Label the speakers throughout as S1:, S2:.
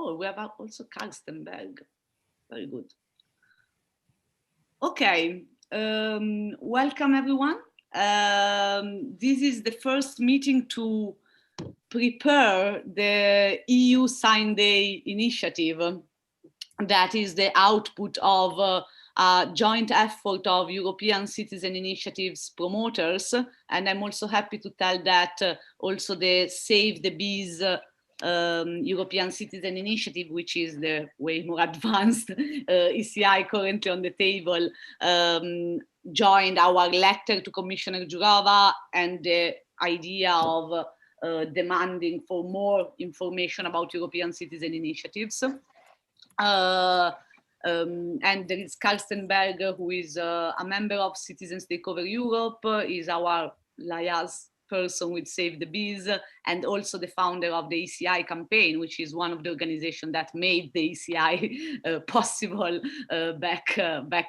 S1: Oh, we have also Karstenberg. Very good. Okay, welcome everyone. This is the first meeting to prepare the EU Sign Day initiative. That is the output of a joint effort of European citizen initiatives promoters. And I'm also happy to tell that also the Save the Bees European Citizen Initiative, which is the way more advanced ECI currently on the table, joined our letter to Commissioner Jourova and the idea of demanding for more information about European citizen initiatives. And there is Karstenberg, who is a member of Citizens Take Over Europe, is our liaison person with Save the Bees, and also the founder of the ECI campaign, which is one of the organizations that made the ECI possible back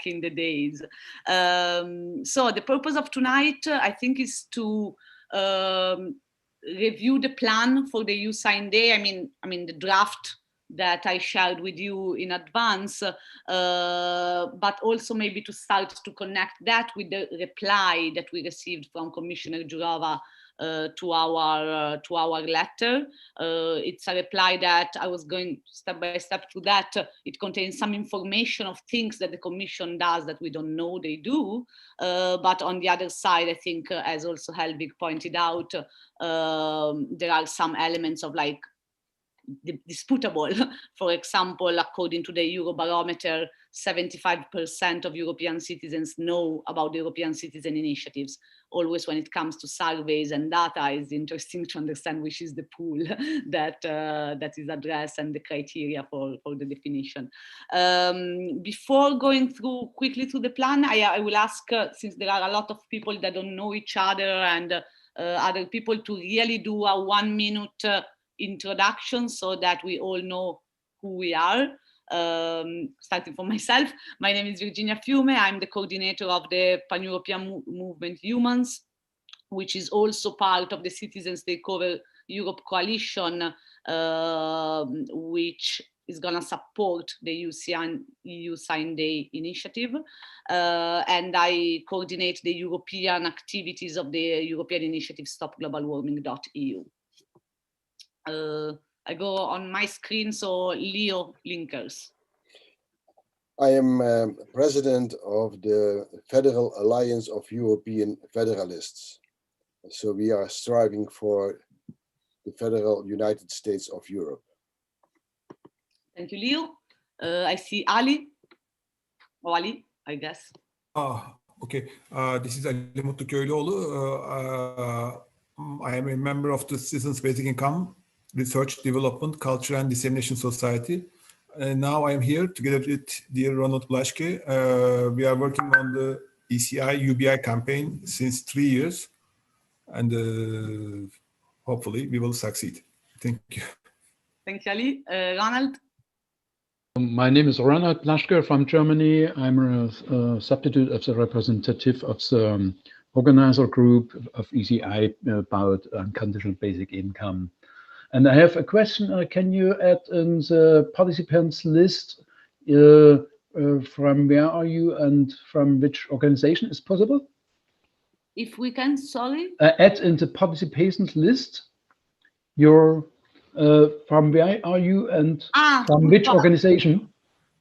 S1: in the days. So the purpose of tonight, I think, is to review the plan for the EU Sign Day. I mean the draft that I shared with you in advance, but also maybe to start to connect that with the reply that we received from Commissioner Jourova to our letter. It's a reply that I was going step by step through that. It contains some information of things that the Commission does that we don't know they do. But on the other side, I think, as also Helvig pointed out, there are some elements of like disputable. For example, according to the Eurobarometer, 75% of European citizens know about the European citizen initiatives. Always when it comes to surveys and data, it's interesting to understand which is the pool that is addressed and the criteria for the definition. Before going quickly through the plan, I will ask, since there are a lot of people that don't know each other and other people, to really do a 1 minute introduction so that we all know who we are. Starting from myself, my name is Virginia Fiume. I'm the coordinator of the Pan-European movement Eumans, which is also part of the Citizens Take Over Europe coalition, which is going to support the EU Sign Day initiative. And I coordinate the European activities of the European initiative stopglobalwarming.eu. I go on my screen, so Leo Linkers.
S2: I am president of the Federal Alliance of European Federalists. So we are striving for the Federal United States of Europe.
S1: Thank you, Leo. I see Ali, or Ali, I guess.
S3: Okay. This is Ali Mutlu Köylüoğlu. I am a member of the Citizens Basic Income Research, Development, Culture and Dissemination Society. And now I am here together with dear Ronald Blaschke. We are working on the ECI UBI campaign since 3 years, and hopefully we will succeed. Thank you.
S1: Thank you, Ali. Ronald?
S4: My name is Ronald Blaschke from Germany. I'm a substitute of the representative of the organizer group of ECI about unconditional basic income. And I have a question. Can you add in the participants list from where are you and from which organization is possible?
S1: If we can, sorry?
S4: Add in the participants list your from where are you and from which organization,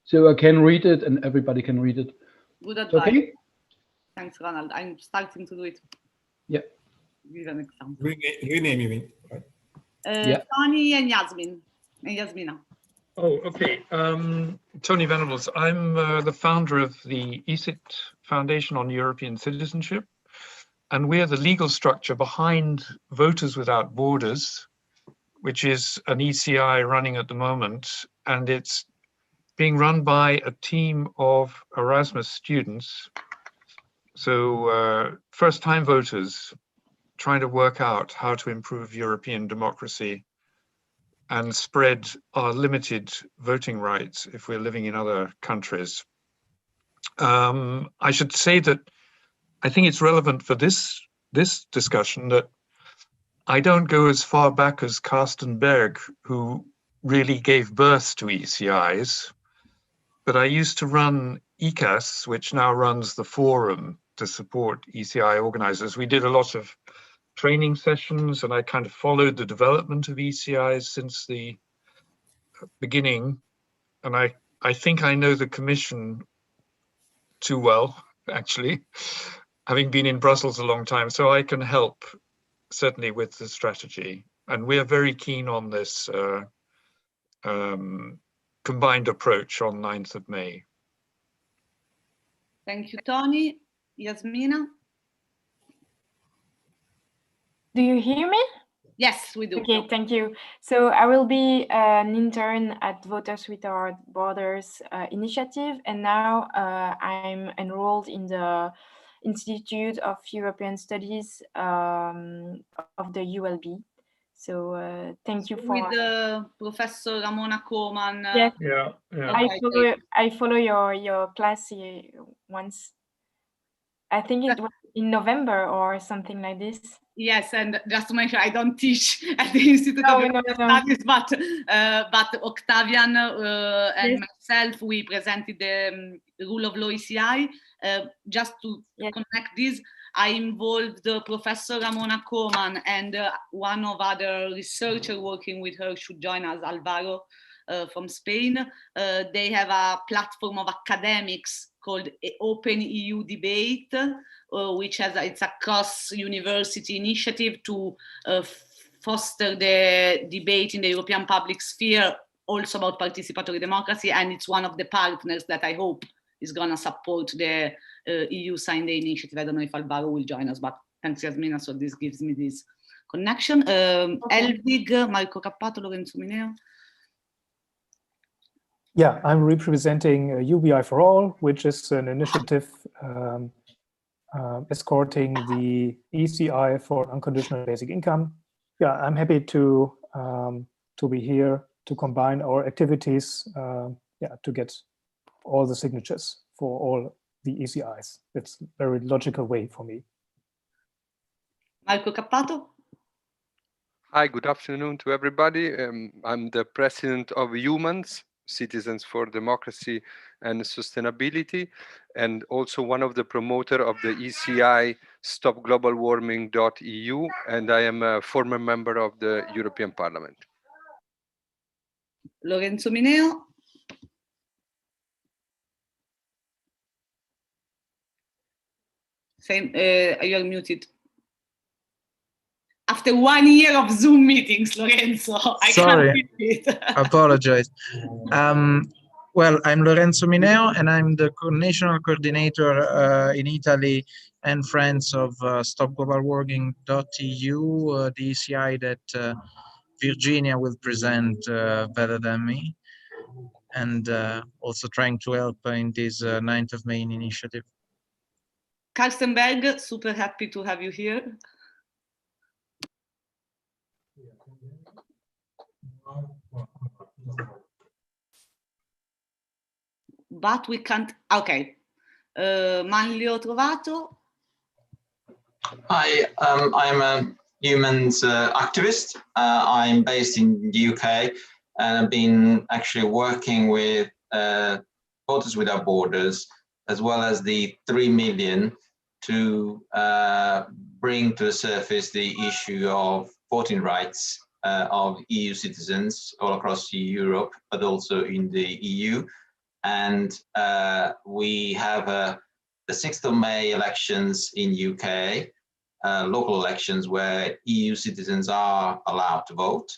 S4: so I can read it and everybody can read it.
S1: Good advice.
S4: Okay.
S1: Thanks, Ronald. I'm starting to do it.
S4: Yeah.
S1: Give an example.
S3: Rename, you mean?
S4: Yeah.
S1: Tony and Yasmin. And Yasmina.
S5: Oh, okay. Tony Venables. I'm the founder of the ECIT Foundation on European Citizenship, and we're the legal structure behind Voters Without Borders, which is an ECI running at the moment, and it's being run by a team of Erasmus students. So first-time voters trying to work out how to improve European democracy and spread our limited voting rights if we're living in other countries. I should say that I think it's relevant for this discussion that I don't go as far back as Karstenberg, who really gave birth to ECIs. But I used to run ECAS, which now runs the forum to support ECI organizers. We did a lot of training sessions, and I kind of followed the development of ECIs since the beginning. And I think I know the Commission too well, actually, having been in Brussels a long time, so I can help certainly with the strategy. And we're very keen on this combined approach on 9th of May.
S1: Thank you, Tony. Yasmina?
S6: Do you hear me?
S1: Yes, we do.
S6: Okay, thank you. So I will be an intern at Voters Without Borders initiative, and now I'm enrolled in the Institute of European Studies of the ULB. So thank you for...
S1: With Professor Ramona Koman.
S6: Yes.
S5: Yeah.
S6: I follow your class once. I think it was in November or something like this.
S1: Yes, and just to mention, I don't teach at the Institute of European Studies, but Octavian and myself, we presented the Rule of Law ECI. Just to connect this, I involved Professor Ramona Koman and one of other researchers working with her should join us, Alvaro from Spain. They have a platform of academics called Open EU Debate, which it's a cross-university initiative to foster the debate in the European public sphere, also about participatory democracy, and it's one of the partners that I hope is going to support the EU Sign Day initiative. I don't know if Alvaro will join us, but thanks, Yasmina, so this gives me this connection. Elvig, Marco Cappato, Lorenzo Mineo.
S7: Yeah, I'm representing UBI for All, which is an initiative escorting the ECI for unconditional basic income. Yeah, I'm happy to be here to combine our activities, to get all the signatures for all the ECIs. It's a very logical way for me.
S1: Marco Cappato.
S8: Hi, good afternoon to everybody. I'm the president of Eumans, Citizens for Democracy and Sustainability, and also one of the promoter of the ECI stopglobalwarming.eu, and I am a former member of the European Parliament.
S1: Lorenzo Mineo. You're muted. After 1 year of Zoom meetings, Lorenzo,
S9: Sorry, apologize. Well, I'm Lorenzo Mineo, and I'm the national coordinator in Italy and friends of stopglobalwarming.eu, the ECI that Virginia will present better than me, and also trying to help in this 9th of May initiative.
S1: Karstenberg, super happy to have you here. But we can't. Okay. Manlio Trovato.
S10: Hi, I'm a Eumans activist. I'm based in the UK, and I've been actually working with Voters Without Borders, as well as the 3 million, to bring to the surface the issue of voting rights of EU citizens all across Europe, but also in the EU. And we have the 6th of May elections in UK, local elections where EU citizens are allowed to vote.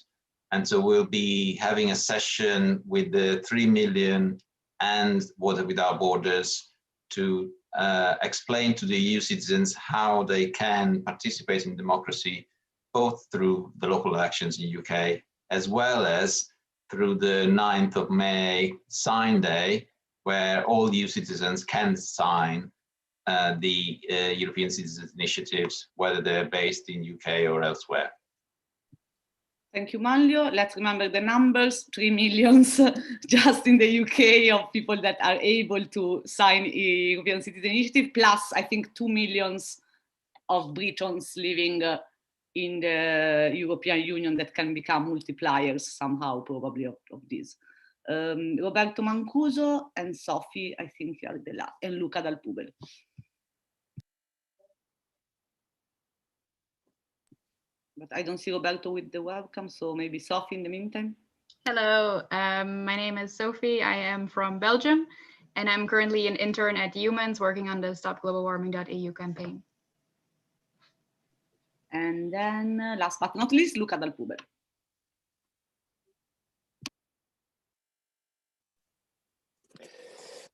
S10: And so we'll be having a session with the 3 million and Voters Without Borders to explain to the EU citizens how they can participate in democracy, both through the local elections in UK, as well as through the 9th of May sign day, where all EU citizens can sign the European Citizens Initiatives, whether they're based in UK or elsewhere.
S1: Thank you, Manlio. Let's remember the numbers, 3 million just in the UK of people that are able to sign European Citizen Initiative, plus I think 2 million of Britons living in the European Union that can become multipliers somehow, probably, of this. Roberto Mancuso and Sophie, I think you are the last, and Luca Dal Pubero. But I don't see Roberto with the webcam, so maybe Sophie in the meantime.
S11: Hello, my name is Sophie. I am from Belgium, and I'm currently an intern at Eumans working on the stopglobalwarming.eu campaign.
S1: And then last but not least, Luca Dal Pubero.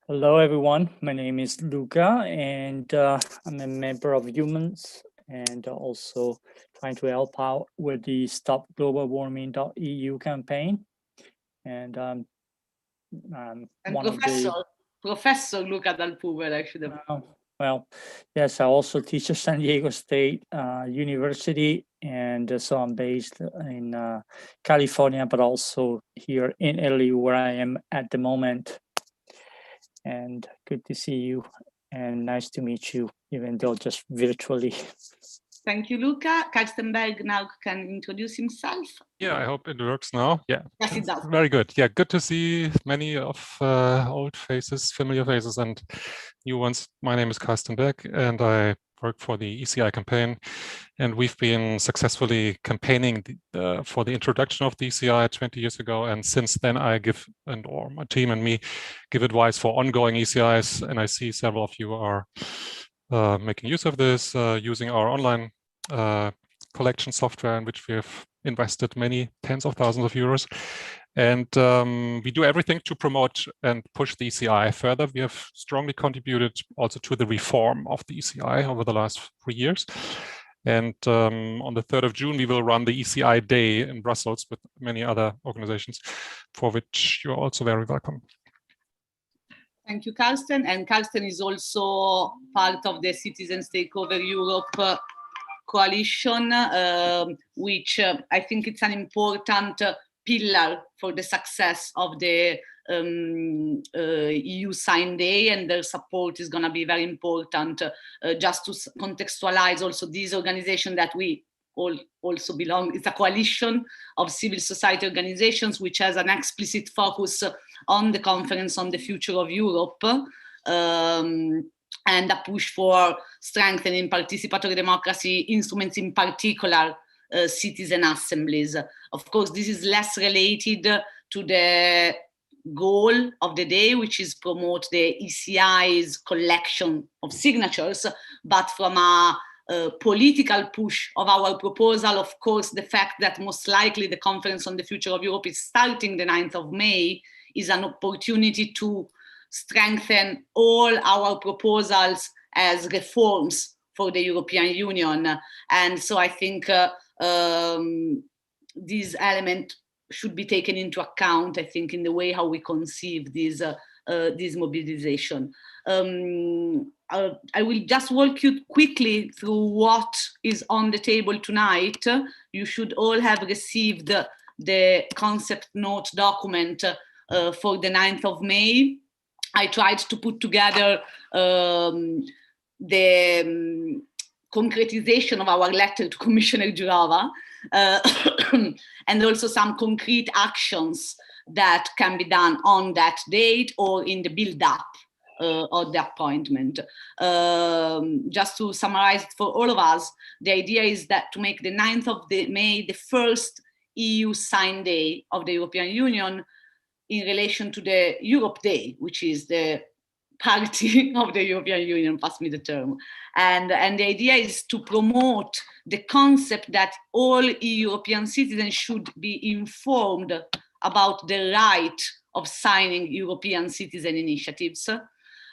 S12: Hello, everyone. My name is Luca, and I'm a member of Eumans, and also trying to help out with the stopglobalwarming.eu campaign. And
S1: And
S12: one
S1: Professor Luca Dal Pubero, I should have.
S12: Well, yes, I also teach at San Diego State University, and so I'm based in California, but also here in Italy, where I am at the moment. And good to see you, and nice to meet you, even though just virtually.
S1: Thank you, Luca. Karstenberg now can introduce himself.
S13: Yeah, I hope it works now. Yeah,
S1: yes, it does.
S13: Very good. Yeah, good to see many of old faces, familiar faces, and new ones. My name is Karstenberg, and I work for the ECI campaign. And we've been successfully campaigning for the introduction of the ECI 20 years ago. And since then, I give, or my team and me, give advice for ongoing ECIs. And I see several of you are making use of this, using our online collection software, in which we have invested many tens of thousands of euros. And we do everything to promote and push the ECI further. We have strongly contributed also to the reform of the ECI over the last 3 years. And on the 3rd of June, we will run the ECI Day in Brussels with many other organizations, for which you're also very welcome.
S1: Thank you, Karsten. And Karsten is also part of the Citizens Takeover Europe coalition, which I think it's an important pillar for the success of the EU Sign Day, and their support is going to be very important. Just to contextualize also this organization that we all also belong, it's a coalition of civil society organizations which has an explicit focus on the Conference on the Future of Europe, and a push for strengthening participatory democracy instruments, in particular citizen assemblies. Of course, this is less related to the goal of the day, which is promote the ECI's collection of signatures, but from a political push of our proposal, of course, the fact that most likely the Conference on the Future of Europe is starting the 9th of May is an opportunity to strengthen all our proposals as reforms for the European Union. And so I think this element should be taken into account, I think, in the way how we conceive this mobilization. I will just walk you quickly through what is on the table tonight. You should all have received the concept note document for the 9th of May. I tried to put together the concretization of our letter to Commissioner Jourova, and also some concrete actions that can be done on that date or in the build-up of the appointment. Just to summarize it for all of us, the idea is that to make the 9th of May the first EU Sign Day of the European Union in relation to the Europe Day, which is the party of the European Union, pass me the term. And the idea is to promote the concept that all European citizens should be informed about the right of signing European citizen initiatives.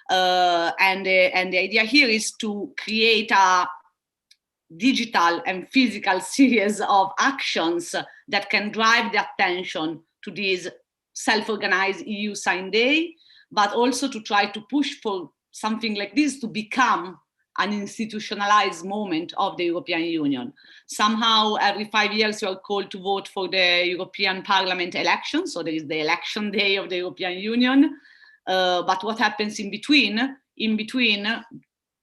S1: And the idea here is to create a digital and physical series of actions that can drive the attention to this self-organized EU Sign Day, but also to try to push for something like this to become an institutionalized moment of the European Union. Somehow, every 5 years, you are called to vote for the European Parliament elections. So there is the election day of the European Union. But what happens in between? In between,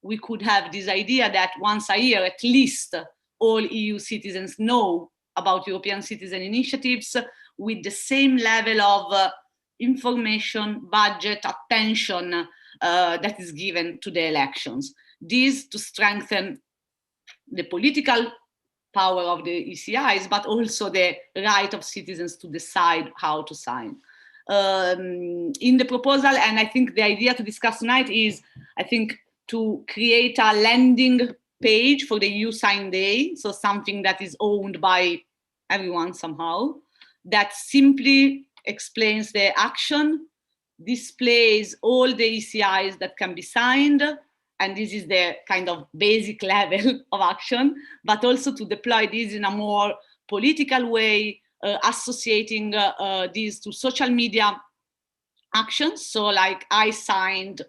S1: we could have this idea that once a year, at least, all EU citizens know about European citizen initiatives with the same level of information, budget, attention that is given to the elections. This to strengthen the political power of the ECIs, but also the right of citizens to decide how to sign. In the proposal, and I think the idea to discuss tonight is, I think, to create a landing page for the EU Sign Day, so something that is owned by everyone somehow, that simply explains the action, displays all the ECIs that can be signed, and this is the kind of basic level of action, but also to deploy this in a more political way, associating these to social media actions. So like I signed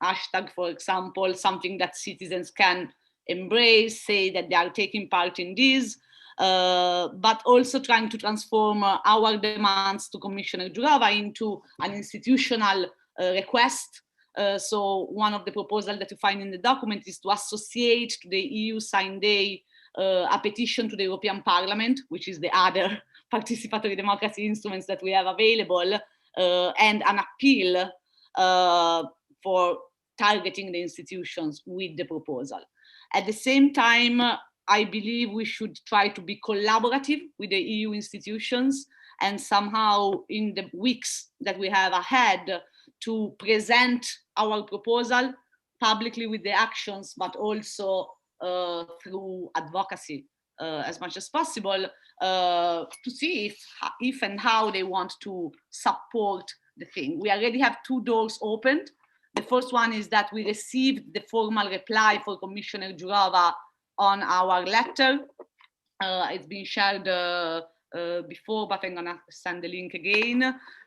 S1: hashtag, for example, something that citizens can embrace, say that they are taking part in this, but also trying to transform our demands to Commissioner Jourova into an institutional request. So one of the proposals that you find in the document is to associate to the EU Sign Day a petition to the European Parliament, which is the other participatory democracy instruments that we have available, and an appeal for targeting the institutions with the proposal. At the same time, I believe we should try to be collaborative with the EU institutions, and somehow in the weeks that we have ahead to present our proposal publicly with the actions, but also through advocacy as much as possible, to see if and how they want to support the thing. We already have 2 doors opened. The first one is that we received the formal reply for Commissioner Jourova on our letter. It's been shared before, but I'm gonna send the link again.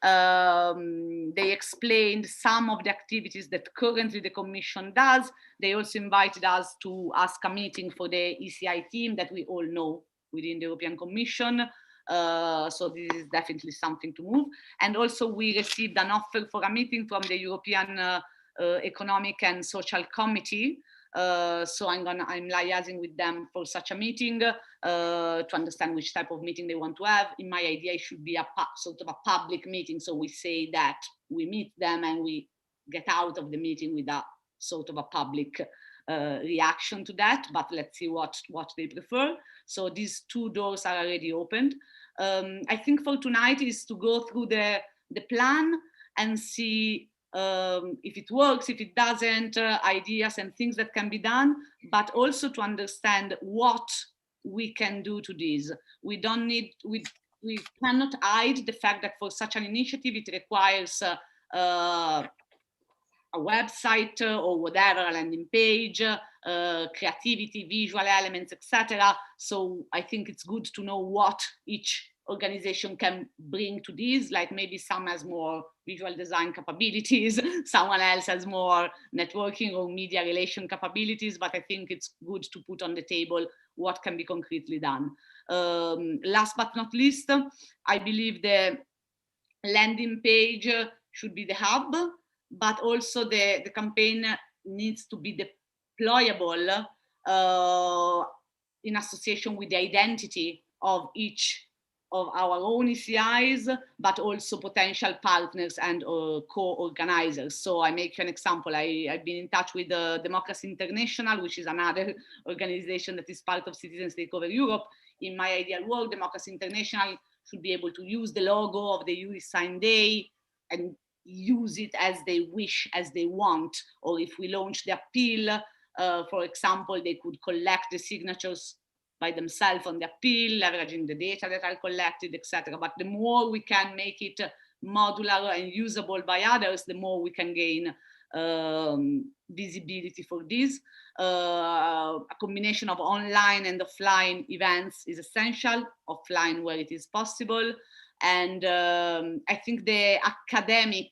S1: They explained some of the activities that currently the Commission does. They also invited us to ask a meeting for the ECI team that we all know within the European Commission. So this is definitely something to move. And also we received an offer for a meeting from the European Economic and Social Committee. So I'm liaising with them for such a meeting to understand which type of meeting they want to have. In my idea, it should be a sort of a public meeting. So we say that we meet them and we get out of the meeting with a sort of a public reaction to that, but let's see what they prefer. So these 2 doors are already opened. I think for tonight is to go through the plan and see if it works, if it doesn't, ideas and things that can be done, but also to understand what we can do to this. We don't need, we cannot hide the fact that for such an initiative, it requires a website or whatever, a landing page, creativity, visual elements, etc. So I think it's good to know what each organization can bring to this, like maybe some has more visual design capabilities, someone else has more networking or media relation capabilities, but I think it's good to put on the table what can be concretely done. Last but not least, I believe the landing page should be the hub, but also the campaign needs to be deployable in association with the identity of each of our own ECIs, but also potential partners and co-organizers. So I make you an example. I've been in touch with Democracy International, which is another organization that is part of Citizens Takeover Europe. In my ideal world, Democracy International should be able to use the logo of the EU Sign Day and use it as they wish, as they want. Or if we launch the appeal, for example, they could collect the signatures by themselves on the appeal, leveraging the data that are collected, etc. But the more we can make it modular and usable by others, the more we can gain visibility for this. A combination of online and offline events is essential, offline where it is possible. And I think the academic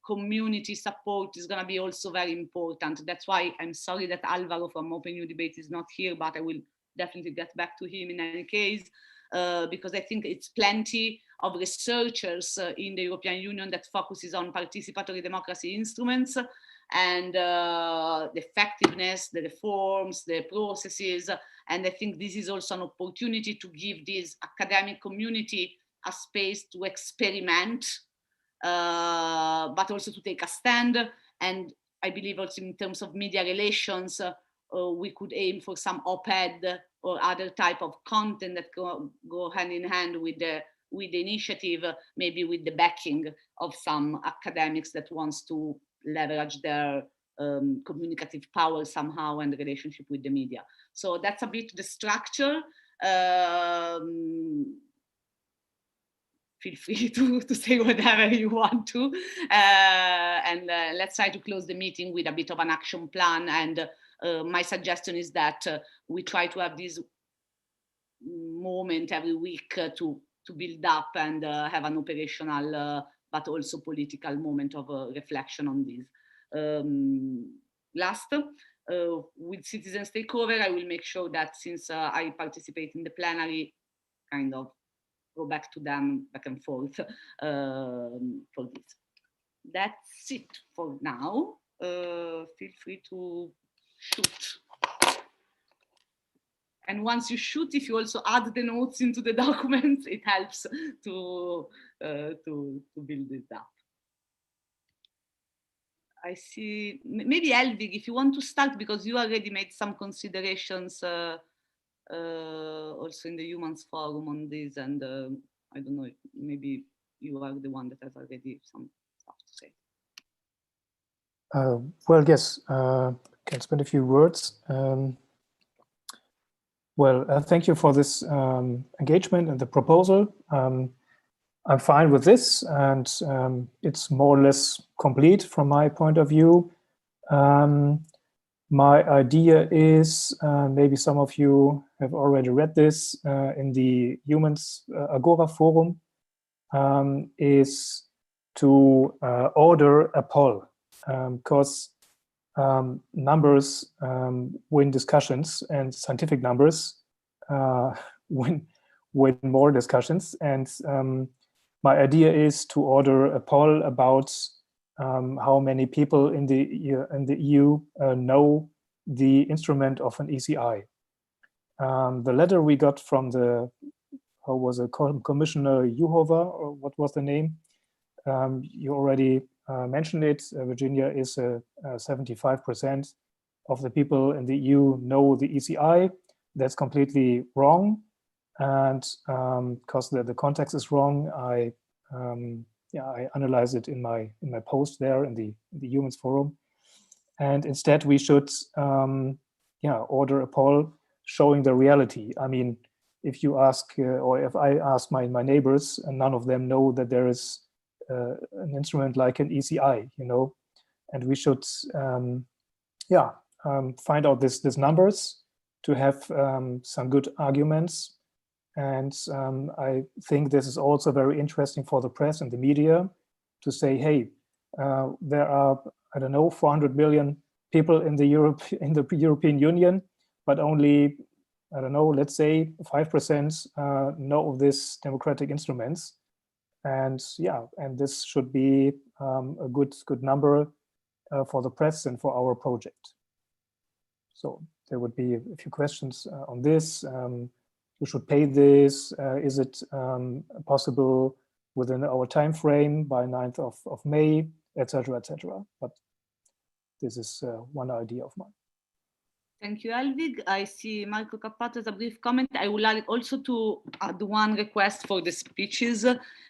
S1: community support is going to be also very important. That's why I'm sorry that Alvaro from Open New Debate is not here, but I will definitely get back to him in any case, because I think it's plenty of researchers in the European Union that focuses on participatory democracy instruments. and the effectiveness, the reforms, the processes. And I think this is also an opportunity to give this academic community a space to experiment, but also to take a stand. And I believe also in terms of media relations, we could aim for some op-ed or other type of content that go hand in hand with the initiative, maybe with the backing of some academics that wants to leverage their communicative power somehow and the relationship with the media. So that's a bit the structure. Feel free to say whatever you want to. And let's try to close the meeting with a bit of an action plan. And my suggestion is that we try to have this moment every week to build up and have an operational but also political moment of reflection on this. Last, with citizen takeover, I will make sure that since I participate in the plenary, kind of go back to them back and forth for this. That's it for now. Feel free to shoot. And once you shoot, if you also add the notes into the documents, it helps to build this up. I see, maybe Elvig, if you want to start, because you already made some considerations also in the Eumans forum on this, and I don't know, maybe you are the one that has already some stuff to say.
S7: Well, yes, can spend a few words. Thank you for this engagement and the proposal. I'm fine with this, and it's more or less complete from my point of view. My idea is, maybe some of you have already read this in the Eumans Agora forum, is to order a poll, because numbers win discussions, and scientific numbers win more discussions. And my idea is to order a poll about how many people in the EU know the instrument of an ECI. The letter we got from the, how was it, Commissioner Juhova, or what was the name? You already mentioned it. Virginia is 75% of the people in the EU know the ECI. That's completely wrong. And because the context is wrong, I analyze it in my post there in the Eumans forum. And instead we should order a poll showing the reality. I mean, if you ask, or if I ask my neighbors, and none of them know that there is an instrument like an ECI, you know, and we should find out this numbers to have some good arguments. And I think this is also very interesting for the press and the media to say, hey, there are, I don't know, 400 million people in the European Union, but only, I don't know, let's say 5% know of these democratic instruments. And and this should be a good number for the press and for our project. So there would be a few questions on this. Who should pay this? Is it possible within our time frame by 9th of May, etc., etc. But this is one idea of mine.
S1: Thank you, Elvig. I see Marco Cappato as a brief comment. I would like also to add one request for the speeches.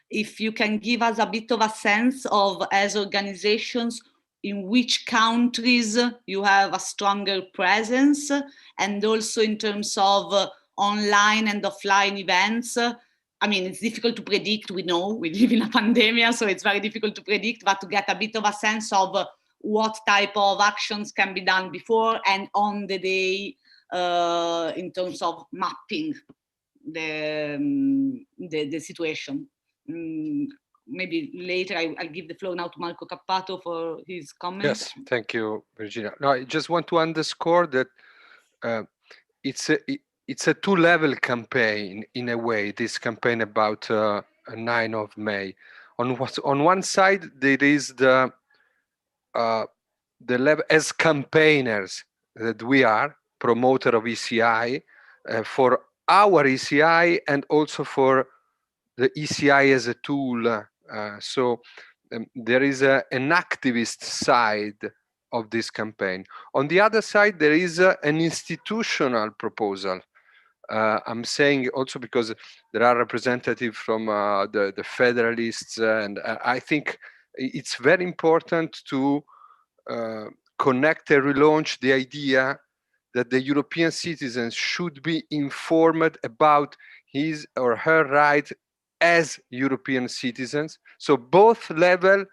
S1: If you can give us a bit of a sense of, as organizations, in which countries you have a stronger presence, and also in terms of online and offline events. I mean, it's difficult to predict, we know, we live in a pandemic, so it's very difficult to predict, but to get a bit of a sense of what type of actions can be done before and on the day in terms of mapping the situation. Maybe later I'll give the floor now to Marco Cappato for his comment.
S8: Yes, thank you, Virginia. No, I just want to underscore that it's a two-level campaign in a way. This campaign about 9 of May. On one side, there is the the level as campaigners that we are, promoter of ECI, for our ECI and also for the ECI as a tool. So there is an activist side of this campaign. On the other side, there is an institutional proposal. I'm saying also because there are representatives from the Federalists, and I think it's very important to connect and relaunch the idea that the European citizens should be informed about his or her right as European citizens. So both levels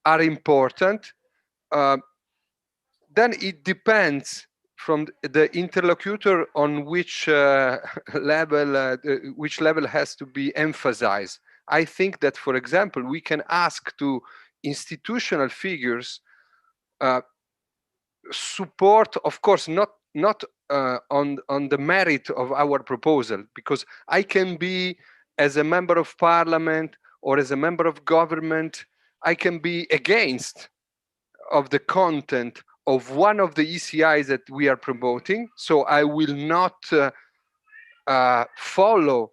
S8: are important. Then it depends from the interlocutor on which level has to be emphasized. I think that, for example, we can ask to institutional figures support, of course, not on the merit of our proposal, because I can be, as a member of parliament or as a member of government, I can be against of the content of one of the ECIs that we are promoting. So I will not follow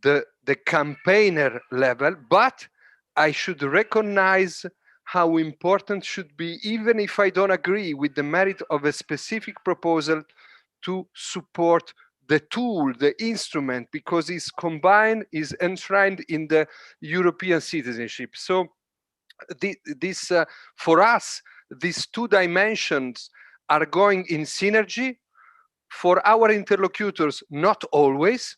S8: the campaigner level, but I should recognize how important should be, even if I don't agree with the merit of a specific proposal, to support the tool, the instrument, because it's combined, is enshrined in the European citizenship. So this for us, these two dimensions are going in synergy. For our interlocutors, not always.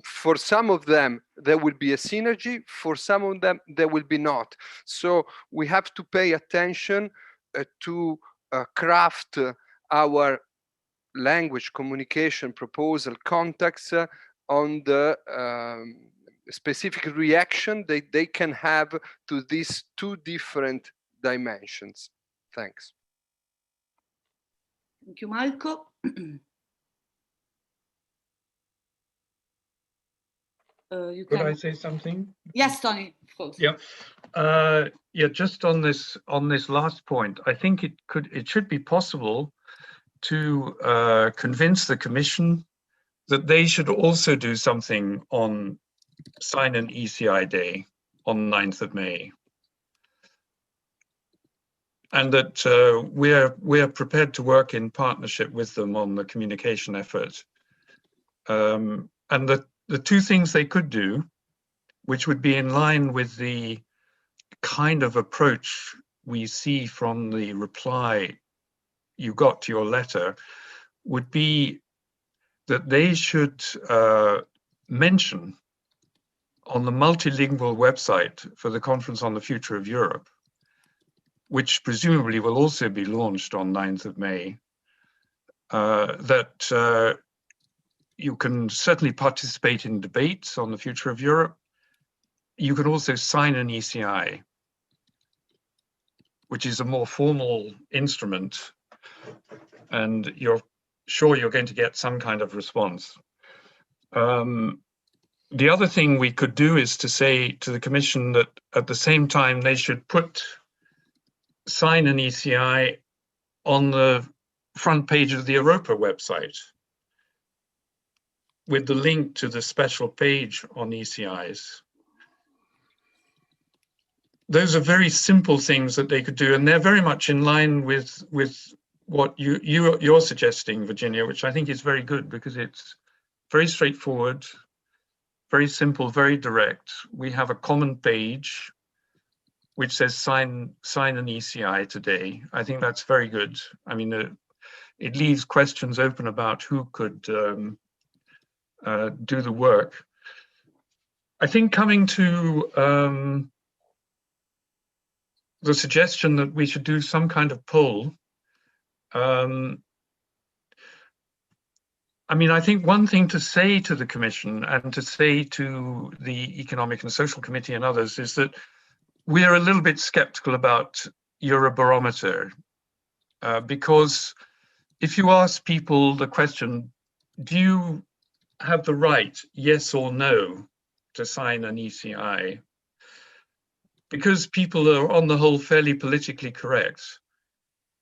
S8: For some of them, there will be a synergy. For some of them, there will be not. So we have to pay attention to craft our language, communication, proposal, contacts on the specific reaction they can have to these two different dimensions. Thanks.
S1: Thank you, Marco.
S5: Could I say something?
S1: Yes, Tony, of course.
S5: Yeah. Yeah, just on this last point, I think it should be possible to convince the Commission that they should also do something on Sign an ECI Day on 9th of May. And that we're prepared to work in partnership with them on the communication effort. And the two things they could do, which would be in line with the kind of approach we see from the reply you got to your letter, would be that they should mention on the multilingual website for the Conference on the Future of Europe, which presumably will also be launched on 9th of May, that you can certainly participate in debates on the future of Europe. You can also sign an ECI, which is a more formal instrument, and you're sure you're going to get some kind of response. The other thing we could do is to say to the Commission that at the same time they should sign an ECI on the front page of the Europa website with the link to the special page on ECIs. Those are very simple things that they could do, and they're very much in line with what you're suggesting, Virginia, which I think is very good because it's very straightforward, very simple, very direct. We have a common page which says sign an ECI today. I think that's very good. I mean, it leaves questions open about who could do the work. I think coming to the suggestion that we should do some kind of poll, I mean, I think one thing to say to the Commission and to say to the Economic and Social Committee and others is that we are a little bit skeptical about Eurobarometer, because if you ask people the question, do you have the right, yes or no, to sign an ECI? Because people are on the whole fairly politically correct,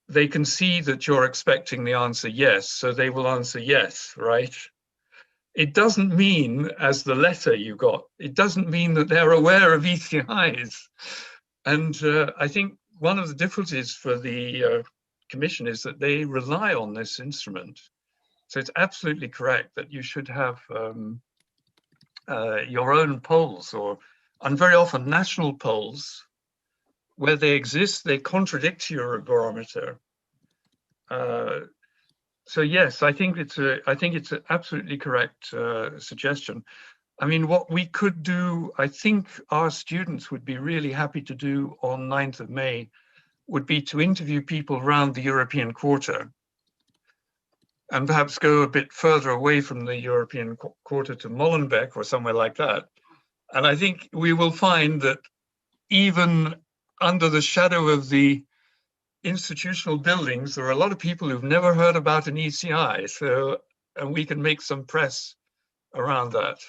S5: they can see that you're expecting the answer yes, so they will answer yes, right? It doesn't mean, as the letter you got, it doesn't mean that they're aware of ECIs. And I think one of the difficulties for the Commission is that they rely on this instrument. So it's absolutely correct that you should have your own polls, and very often national polls, where they exist, they contradict Eurobarometer. So yes, I think it's an absolutely correct suggestion. I mean, what we could do, I think our students would be really happy to do on 9th of May, would be to interview people around the European quarter, and perhaps go a bit further away from the European quarter to Molenbeek or somewhere like that. And I think we will find that even under the shadow of the institutional buildings, there are a lot of people who've never heard about an ECI. So, and we can make some press around that.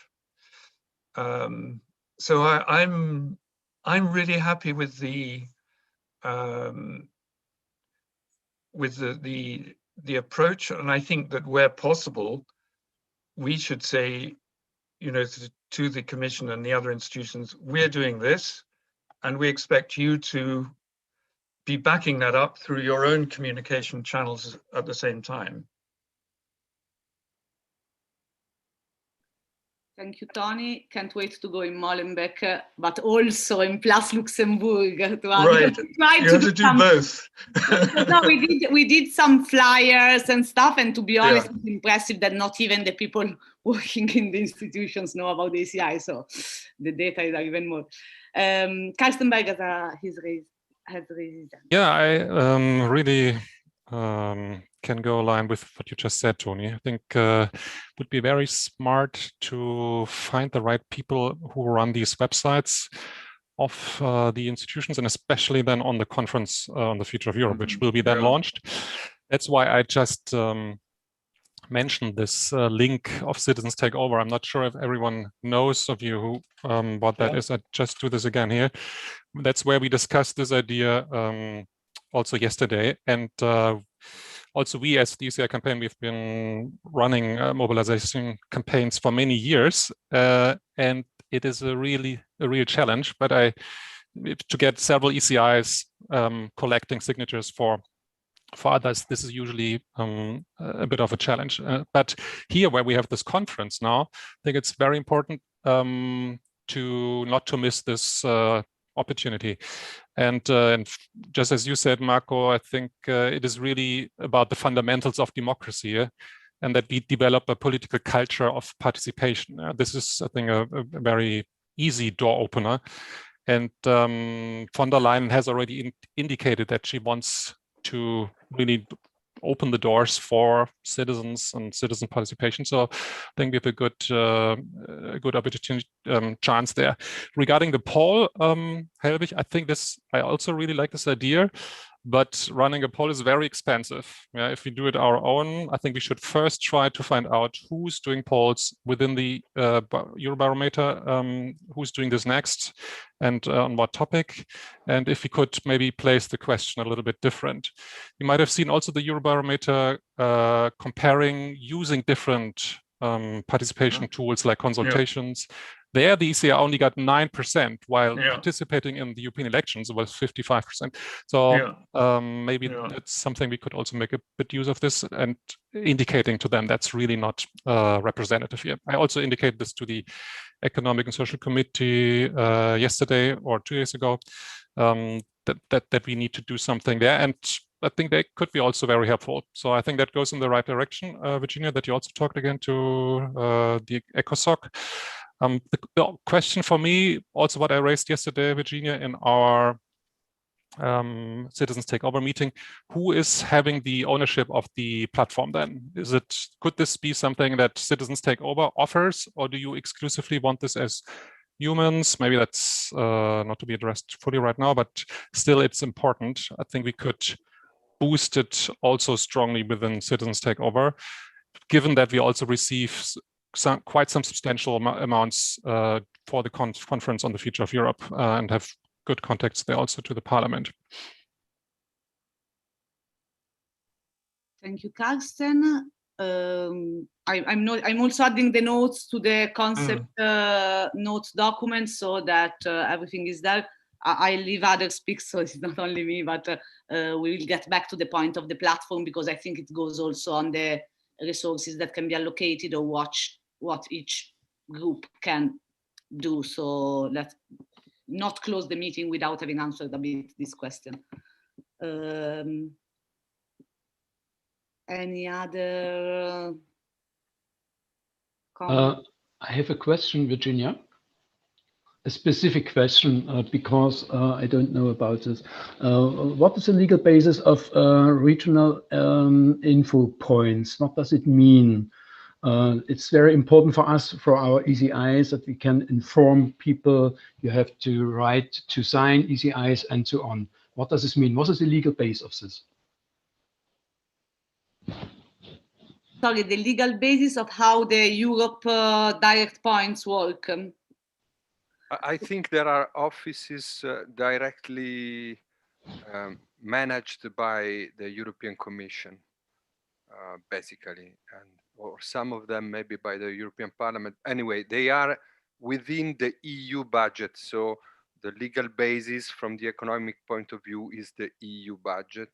S5: So I'm really happy with the approach, and I think that where possible, we should say, you know, to the Commission and the other institutions, we're doing this, and we expect you to be backing that up through your own communication channels at the same time.
S1: Thank you, Tony. Can't wait to go in Molenbeek, but also in Place Luxembourg.
S5: Right, you have to do both.
S1: No, we did some flyers and stuff, and to be honest, it's impressive that not even the people working in the institutions know about the ACI, so the data is even more. Karstenberg has raised his hand.
S13: Yeah, I really can go along with what you just said, Tony. I think would be very smart to find the right people who run these websites of the institutions, and especially then on the conference on the future of Europe, which will be then launched. That's why I just mentioned this link of Citizens Take Over. I'm not sure if everyone knows of you who what that is. I just do this again here. That's where we discussed this idea also yesterday, and also we as the ECI campaign, we've been running mobilization campaigns for many years, and it is a real challenge. But to get several ECIs collecting signatures for others, this is usually a bit of a challenge. But here, where we have this conference now, I think it's very important to not to miss this opportunity. And just as you said, Marco, I think it is really about the fundamentals of democracy, and that we develop a political culture of participation. This is, I think, a very easy door opener. And von der Leyen has already indicated that she wants to really open the doors for citizens and citizen participation. So I think we have a good opportunity chance there. Regarding the poll, Helwig, I think I also really like this idea, but running a poll is very expensive. Yeah, if we do it our own, I think we should first try to find out who's doing polls within the Eurobarometer, who's doing this next, and on what topic. And if we could maybe place the question a little bit different. You might have seen also the Eurobarometer comparing using different participation tools like consultations. There, the ECI only got 9%, while participating in the European elections was 55%. So maybe that's something we could also make a bit use of this, and indicating to them that's really not representative here. I also indicated this to the Economic and Social Committee yesterday or 2 days ago, that we need to do something there. And I think they could be also very helpful. So I think that goes in the right direction, Virginia, that you also talked again to the ECOSOC. The question for me, also what I raised yesterday, Virginia, in our Citizens Take Over meeting, who is having the ownership of the platform then? Could this be something that Citizens Take Over offers, or do you exclusively want this as Eumans? Maybe that's not to be addressed fully right now, but still it's important. I think we could boost it also strongly within Citizens Take Over, given that we also receive quite some substantial amounts for the conference on the future of Europe, and have good contacts there also to the Parliament.
S1: Thank you, Carsten. I'm also adding the notes to the concept notes document so that everything is there. I leave others speak, so it's not only me, but we will get back to the point of the platform, because I think it goes also on the resources that can be allocated or watch what each group can do. So let's not close the meeting without having answered a bit this question. Any other comment?
S4: I have a question, Virginia. A specific question, because I don't know about this. What is the legal basis of regional info points? What does it mean? It's very important for us, for our ECIs, that we can inform people. You have to write to sign ECIs and so on. What does this mean? What is the legal base of this?
S1: Sorry, the legal basis of how the Europe direct points work.
S8: I think there are offices directly managed by the European Commission, basically, or some of them maybe by the European Parliament. Anyway, they are within the EU budget, so the legal basis from the economic point of view is the EU budget.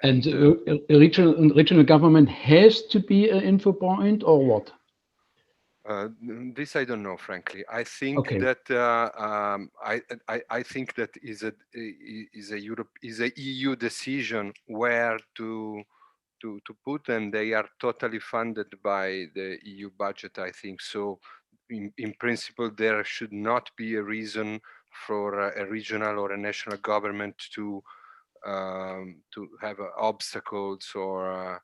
S4: And a regional government has to be an info point, or what?
S8: This I don't know, frankly. I think that I think that is a EU decision where to put, and they are totally funded by the EU budget, I think. So in principle, there should not be a reason for a regional or a national government to have obstacles or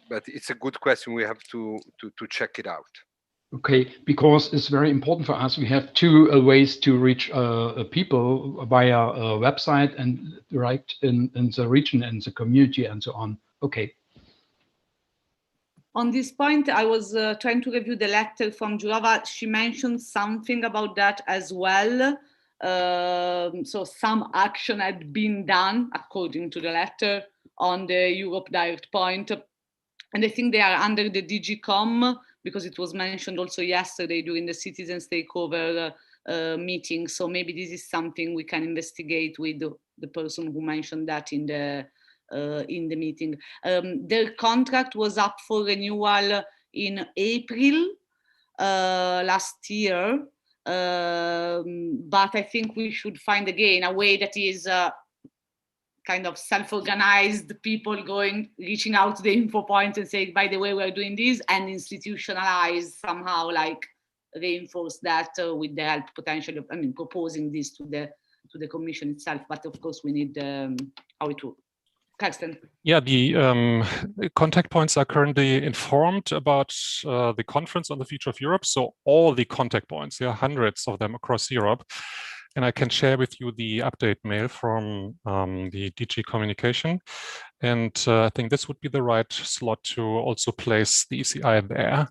S8: but it's a good question. We have to check it out.
S4: Okay, because it's very important for us. We have two ways to reach people via a website and right in the region and the community and so on. Okay.
S1: On this point, I was trying to review the letter from Jourova. She mentioned something about that as well. So some action had been done, according to the letter, on the Europe Direct Point. And I think they are under the DG Com, because it was mentioned also yesterday during the citizens takeover meeting. So maybe this is something we can investigate with the person who mentioned that in the meeting. Their contract was up for renewal in April last year. But I think we should find again a way that is kind of self-organized people reaching out to the info points and saying, by the way, we're doing this, and institutionalize somehow, like reinforce that with the help potentially of, proposing this to the commission itself. But of course we need how it works. Carsten.
S13: Yeah, the contact points are currently informed about the conference on the future of Europe. So all the contact points, there are hundreds of them across Europe. And I can share with you the update mail from the DG Communication. And I think this would be the right slot to also place the ECI there.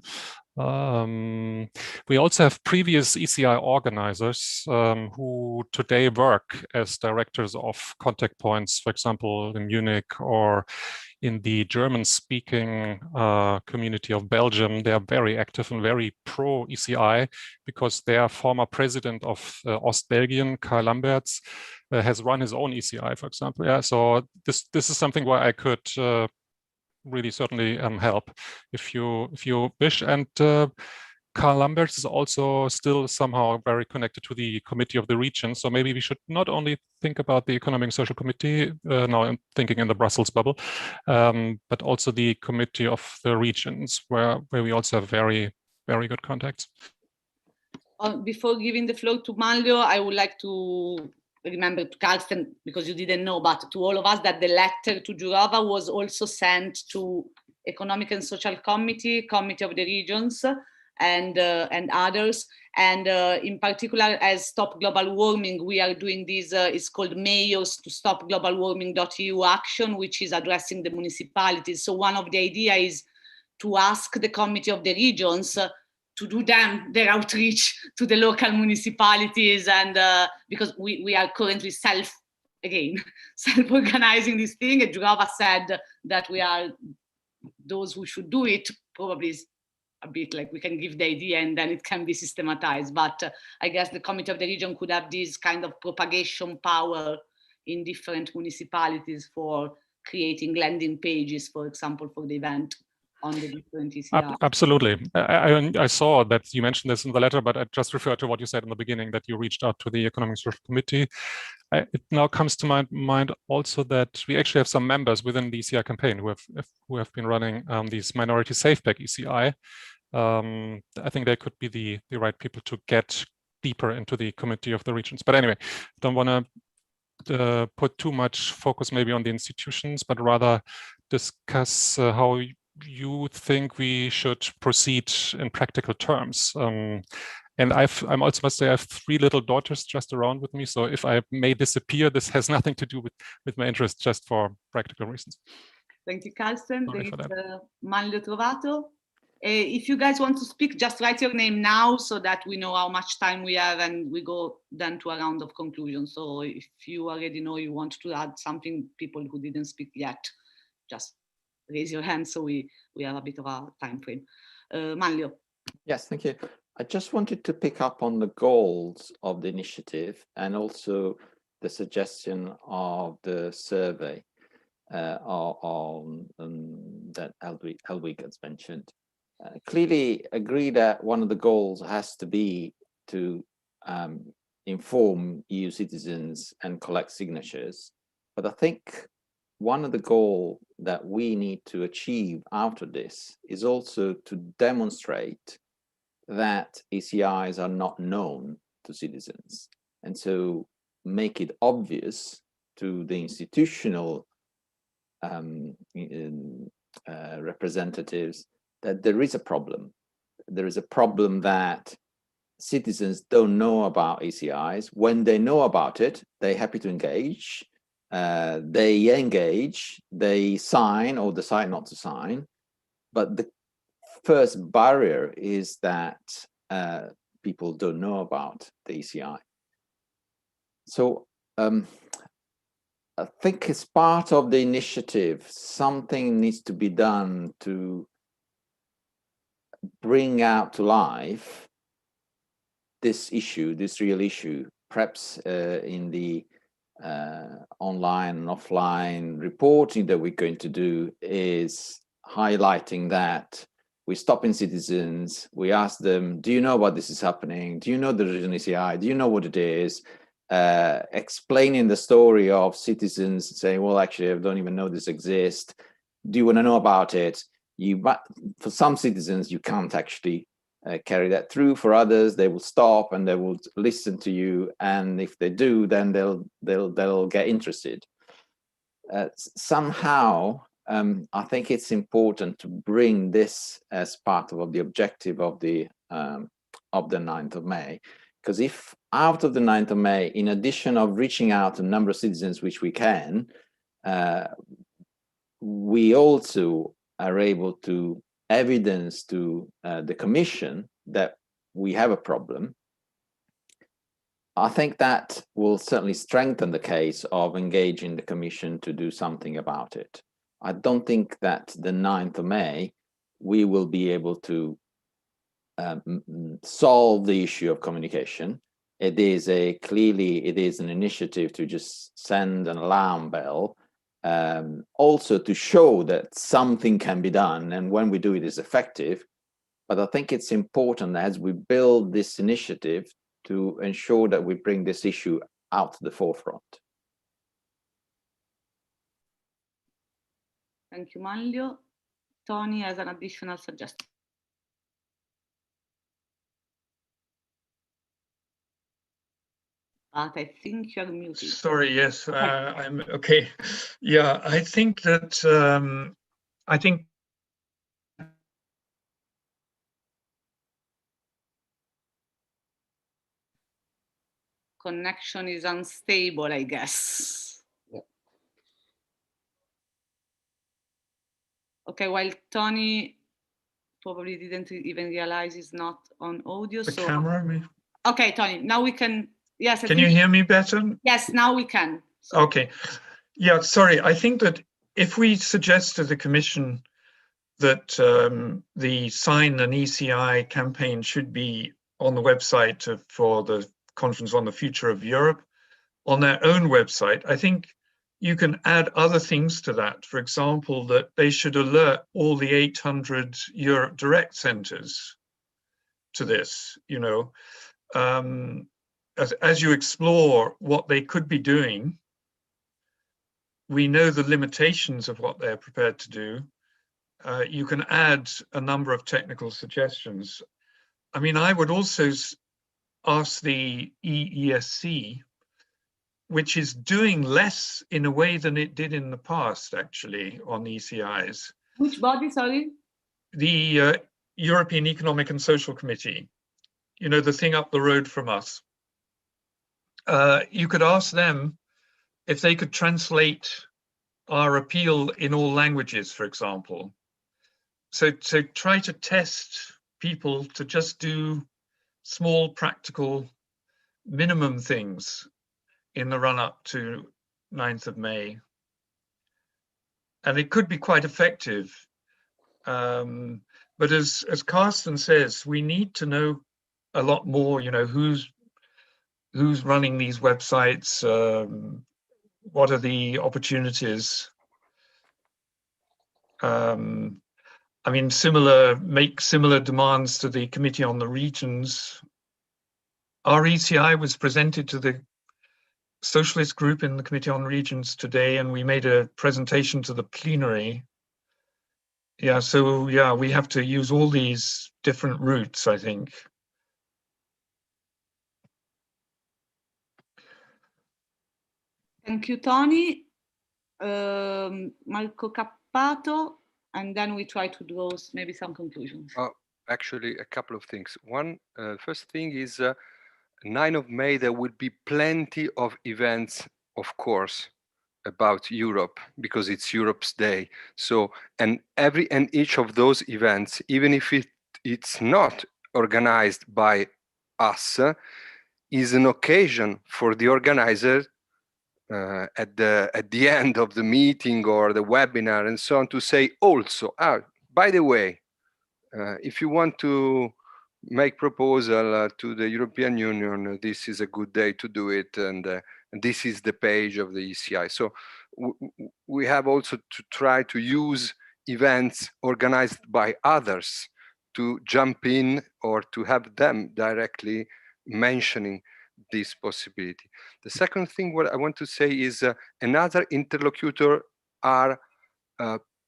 S13: We also have previous ECI organizers who today work as directors of contact points, for example, in Munich or in the German-speaking community of Belgium. They are very active and very pro-ECI because their former president of Ostbelgien, Karl Lamberts, has run his own ECI, for example. Yeah, so this is something where I could really certainly help if you wish. And Karl Lamberts is also still somehow very connected to the Committee of the Region. So maybe we should not only think about the Economic and Social Committee, now I'm thinking in the Brussels bubble, but also the Committee of the Regions, where we also have very, very good contacts.
S1: Before giving the floor to Manlio, I would like to remember to Carsten, because you didn't know, but to all of us, that the letter to Jourova was also sent to Economic and Social Committee, Committee of the Regions, and others. And in particular, as Stop Global Warming, we are doing this, it's called Mayors to Stop Global Warming.eu action, which is addressing the municipalities. So one of the ideas is to ask the Committee of the Regions to do their outreach to the local municipalities, and because we are currently again, self-organizing this thing. And Jurava said that we are those who should do it. Probably is a bit like we can give the idea and then it can be systematized. But I guess the Committee of the Region could have this kind of propagation power in different municipalities for creating landing pages, for example, for the event on the different ECI.
S13: Absolutely. I saw that you mentioned this in the letter, but I just referred to what you said in the beginning, that you reached out to the Economic Social Committee. It now comes to my mind also that we actually have some members within the ECI campaign who have been running these minority safe pack ECI. I think they could be the right people to get deeper into the Committee of the Regions. But anyway, don't want to put too much focus maybe on the institutions, but rather discuss how you think we should proceed in practical terms. And I also must say I have 3 little daughters just around with me. So if I may disappear, this has nothing to do with my interest, just for practical reasons.
S1: Thank you, Carsten.
S13: Sorry
S1: There
S13: for
S1: is Manlio Trovato. If you guys want to speak, just write your name now so that we know how much time we have and we go then to a round of conclusion. So if you already know you want to add something, people who didn't speak yet, just raise your hand so we have a bit of a time frame. Manlio.
S14: Yes, thank you. I just wanted to pick up on the goals of the initiative and also the suggestion of the survey that Helwig has mentioned. Clearly agree that one of the goals has to be to inform EU citizens and collect signatures. But I think one of the goals that we need to achieve out of this is also to demonstrate that ECIs are not known to citizens. And so make it obvious to the institutional representatives that there is a problem. There is a problem that citizens don't know about ECIs. When they know about it, they're happy to engage. They engage, they sign or decide not to sign. But the first barrier is that people don't know about the ECI. So I think as part of the initiative, something needs to be done to bring out to life this issue, this real issue, perhaps in the online and offline reporting that we're going to do is highlighting that we're stopping citizens, we ask them, do you know what this is happening? Do you know the region ECI? Do you know what it is? Explaining the story of citizens saying, well, actually, I don't even know this exists. Do you want to know about it? For some citizens, you can't actually carry that through. For others, they will stop and they will listen to you. And if they do, then they'll get interested. Somehow, I think it's important to bring this as part of the objective of the 9th of May. Because if out of the 9th of May, in addition of reaching out to a number of citizens, which we can, we also are able to evidence to the Commission that we have a problem, I think that will certainly strengthen the case of engaging the Commission to do something about it. I don't think that the 9th of May, we will be able to solve the issue of communication. It is an initiative to just send an alarm bell, also to show that something can be done, and when we do it is effective. But I think it's important as we build this initiative to ensure that we bring this issue out to the forefront.
S1: Thank you, Manlio. Tony has an additional suggestion. But I think you're muted.
S5: Sorry, yes, I'm okay. Yeah, I think that
S1: connection is unstable, I guess.
S2: Yeah.
S1: Okay, while Tony probably didn't even realize he's not on audio.
S5: The camera, maybe.
S1: Okay, Tony, now we can. Yes.
S5: Can you hear me better?
S1: Yes, now we can.
S5: Okay. Yeah, sorry. I think that if we suggest to the Commission that the Sign an ECI campaign should be on the website for the Conference on the Future of Europe, on their own website, I think you can add other things to that. For example, that they should alert all the 800 Europe Direct centers to this, you know. As you explore what they could be doing, we know the limitations of what they're prepared to do. You can add a number of technical suggestions. I mean, I would also ask the EESC, which is doing less in a way than it did in the past, actually, on ECIs.
S1: Which body, sorry?
S5: The European Economic and Social Committee, you know, the thing up the road from us. You could ask them if they could translate our appeal in all languages, for example. So try to test people to just do small, practical, minimum things in the run-up to 9th of May. And it could be quite effective. But as Carsten says, we need to know a lot more, you know, who's running these websites, what are the opportunities. I mean, make similar demands to the Committee on the Regions. Our ECI was presented to the Socialist group in the Committee on Regions today, and we made a presentation to the plenary. Yeah, so yeah, we have to use all these different routes, I think.
S1: Thank you, Tony. Marco Cappato, and then we try to draw maybe some conclusions.
S8: Actually, a couple of things. One, first thing is 9th of May, there will be plenty of events, of course, about Europe, because it's Europe's Day. So, and each of those events, even if it's not organized by us, is an occasion for the organizer at the end of the meeting or the webinar and so on to say also, by the way, if you want to make proposal to the European Union, this is a good day to do it, and this is the page of the ECI. So we have also to try to use events organized by others to jump in or to have them directly mentioning this possibility. The second thing what I want to say is another interlocutor are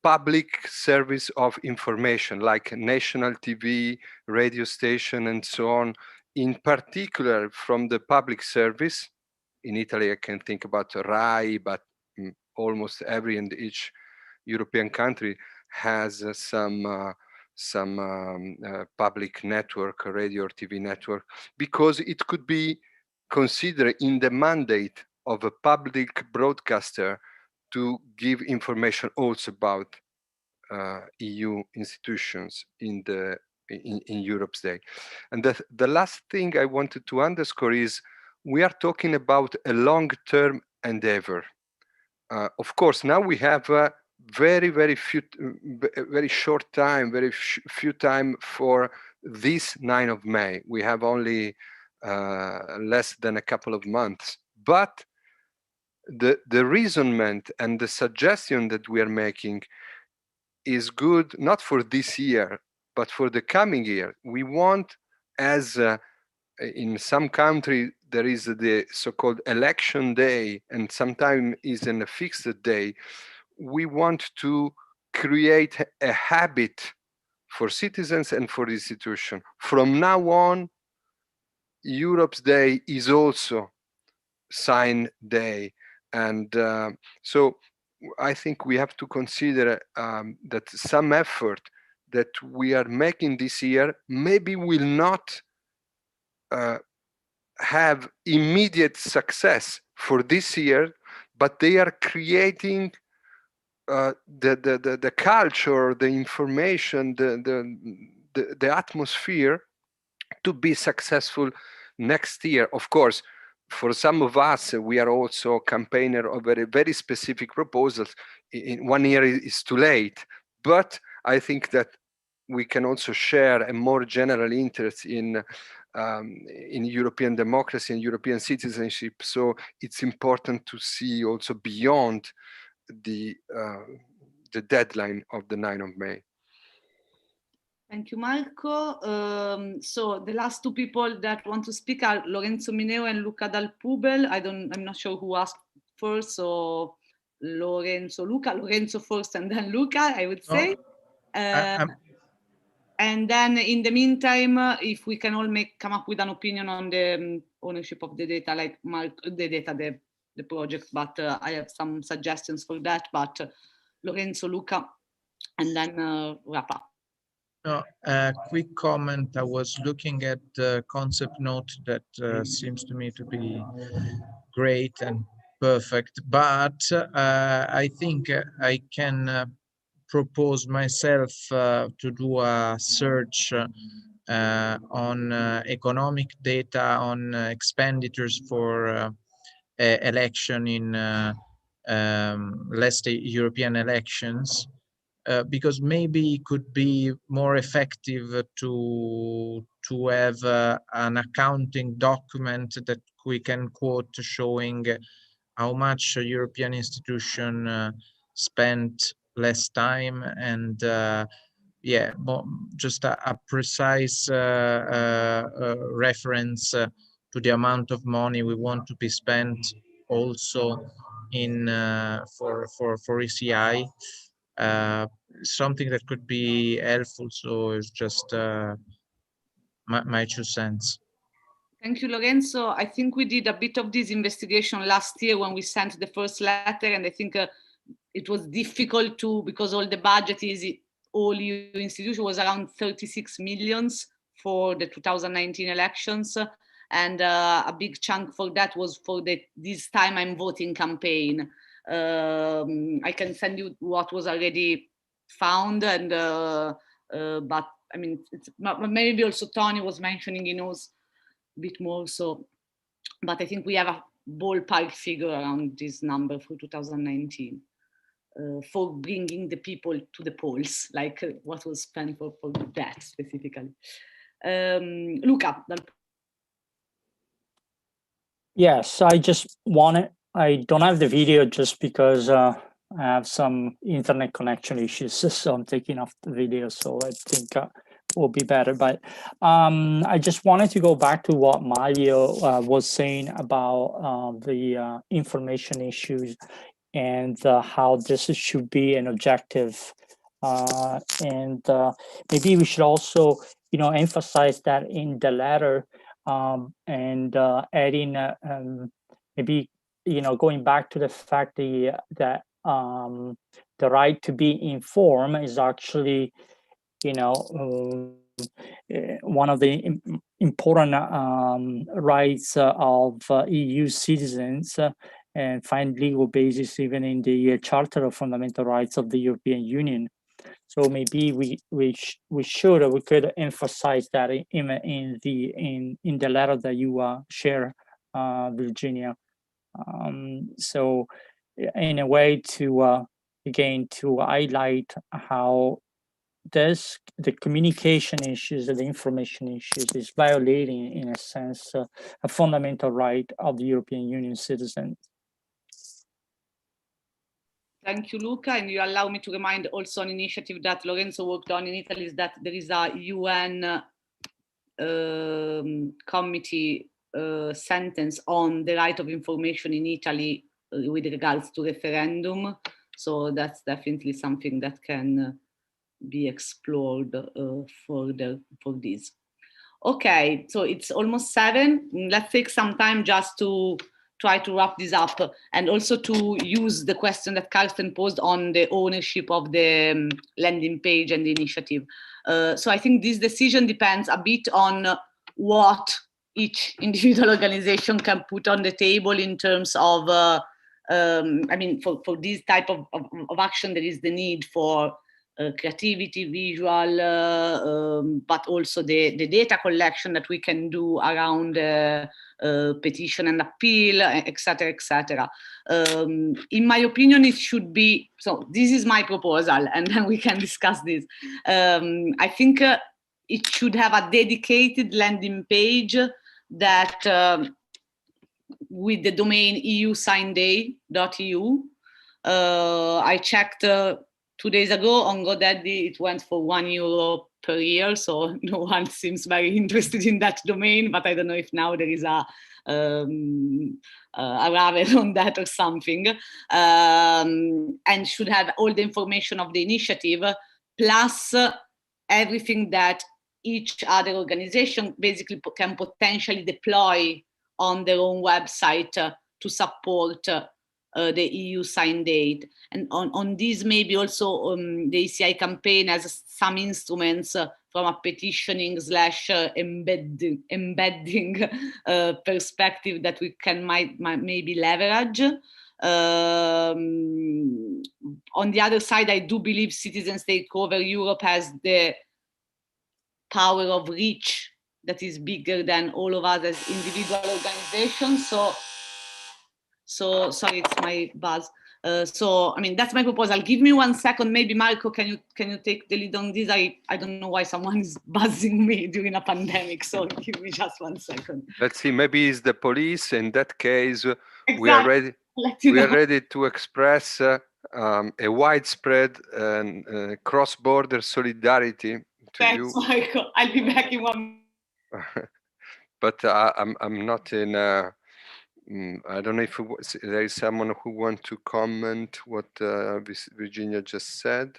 S8: public service of information, like national TV, radio station, and so on. In particular, from the public service, in Italy, I can think about RAI, but almost every and each European country has some public network, radio or TV network, because it could be considered in the mandate of a public broadcaster to give information also about EU institutions in Europe's Day. And the last thing I wanted to underscore is we are talking about a long-term endeavor. Of course, now we have very short time, very few time for this 9th of May. We have only less than a couple of months, but the reasonment and the suggestion that we are making is good, not for this year, but for the coming year. We want, as in some country, there is the so-called election day, and sometimes is in a fixed day. We want to create a habit for citizens and for institutions. From now on, Europe's Day is also Sign Day. And so I think we have to consider that some effort that we are making this year maybe will not have immediate success for this year, but they are creating the culture, the information, the atmosphere to be successful next year. Of course, for some of us, we are also campaigner of very, very specific proposals. In 1 year is too late, but I think that we can also share a more general interest in European democracy and European citizenship. So it's important to see also beyond the deadline of the 9th of May.
S1: Thank you, Marco. So the last two people that want to speak are Lorenzo Mineo and Luca Dal Pubel. I'm not sure who asked first, so Lorenzo first and then Luca, I would say. And then in the meantime, if we can all come up with an opinion on the ownership of the data, like the project, but I have some suggestions for that, but Lorenzo, Luca, and then wrap up.
S9: A quick comment. I was looking at the concept note that seems to me to be great and perfect, but I think I can propose myself to do a search on economic data on expenditures for election in let's say European elections. Because maybe it could be more effective to have an accounting document that we can quote showing how much a European institution spent less time and yeah, just a precise reference to the amount of money we want to be spent also in for ECI. Something that could be helpful. So it's just my 2 cents.
S1: Thank you, Lorenzo. I think we did a bit of this investigation last year when we sent the first letter, and I think it was difficult because all the budget all EU institution was around 36 millions for the 2019 elections. And a big chunk for that was for this time I'm voting campaign. I can send you what was already found, and but I mean, maybe also Tony was mentioning he knows a bit more. So, but I think we have a ballpark figure around this number for 2019 for bringing the people to the polls, like what was spent for that specifically. Luca.
S12: Yes, I just wanted, I don't have the video just because I have some internet connection issues, so I'm taking off the video, so I think will be better. But I just wanted to go back to what Mario was saying about the information issues and how this should be an objective. And maybe we should also, emphasize that in the letter, and adding maybe going back to the fact that the right to be informed is actually one of the important rights of EU citizens, and find legal basis even in the Charter of Fundamental Rights of the European Union. So maybe we could emphasize that in the letter that you share, Virginia. So in a way to again to highlight how the communication issues and the information issues is violating, in a sense, a fundamental right of the European Union citizens.
S1: Thank you, Luca. And you allow me to remind also an initiative that Lorenzo worked on in Italy, is that there is a UN committee sentence on the right of information in Italy with regards to referendum. So that's definitely something that can be explored further for this. Okay, so it's almost 7. Let's take some time just to try to wrap this up, and also to use the question that Carsten posed on the ownership of the landing page and the initiative. So I think this decision depends a bit on what each individual organization can put on the table in terms of, I mean, for this type of action, there is the need for creativity, visual, but also the data collection that we can do around petition and appeal, etc., etc. In my opinion, it should be, so this is my proposal, and then we can discuss this. I think it should have a dedicated landing page that with the domain eusignday.eu. I checked 2 days ago on GoDaddy, it went for €1 per year, so no one seems very interested in that domain, but I don't know if now there is a rabbit on that or something, and should have all the information of the initiative, plus everything that each other organization basically can potentially deploy on their own website to support the EU sign date. And on this, maybe also the ECI campaign has some instruments from a petitioning / embedding perspective that we can maybe leverage. On the other side, I do believe Citizens Takeover Europe has the power of reach that is bigger than all of us as individual organizations. So sorry, it's my buzz. So I mean, that's my proposal. Give me 1 second, maybe Marco, can you take the lead on this? I don't know why someone is buzzing me during a pandemic, so give me just 1 second.
S8: Let's see, maybe it's the police. In that case,
S1: exactly.
S8: we are ready.
S1: We
S8: are ready to express a widespread and cross-border solidarity to you.
S1: Thanks, Marco. I'll be back in 1 minute.
S8: But I'm not in. I don't know if there is someone who wants to comment what Virginia just said.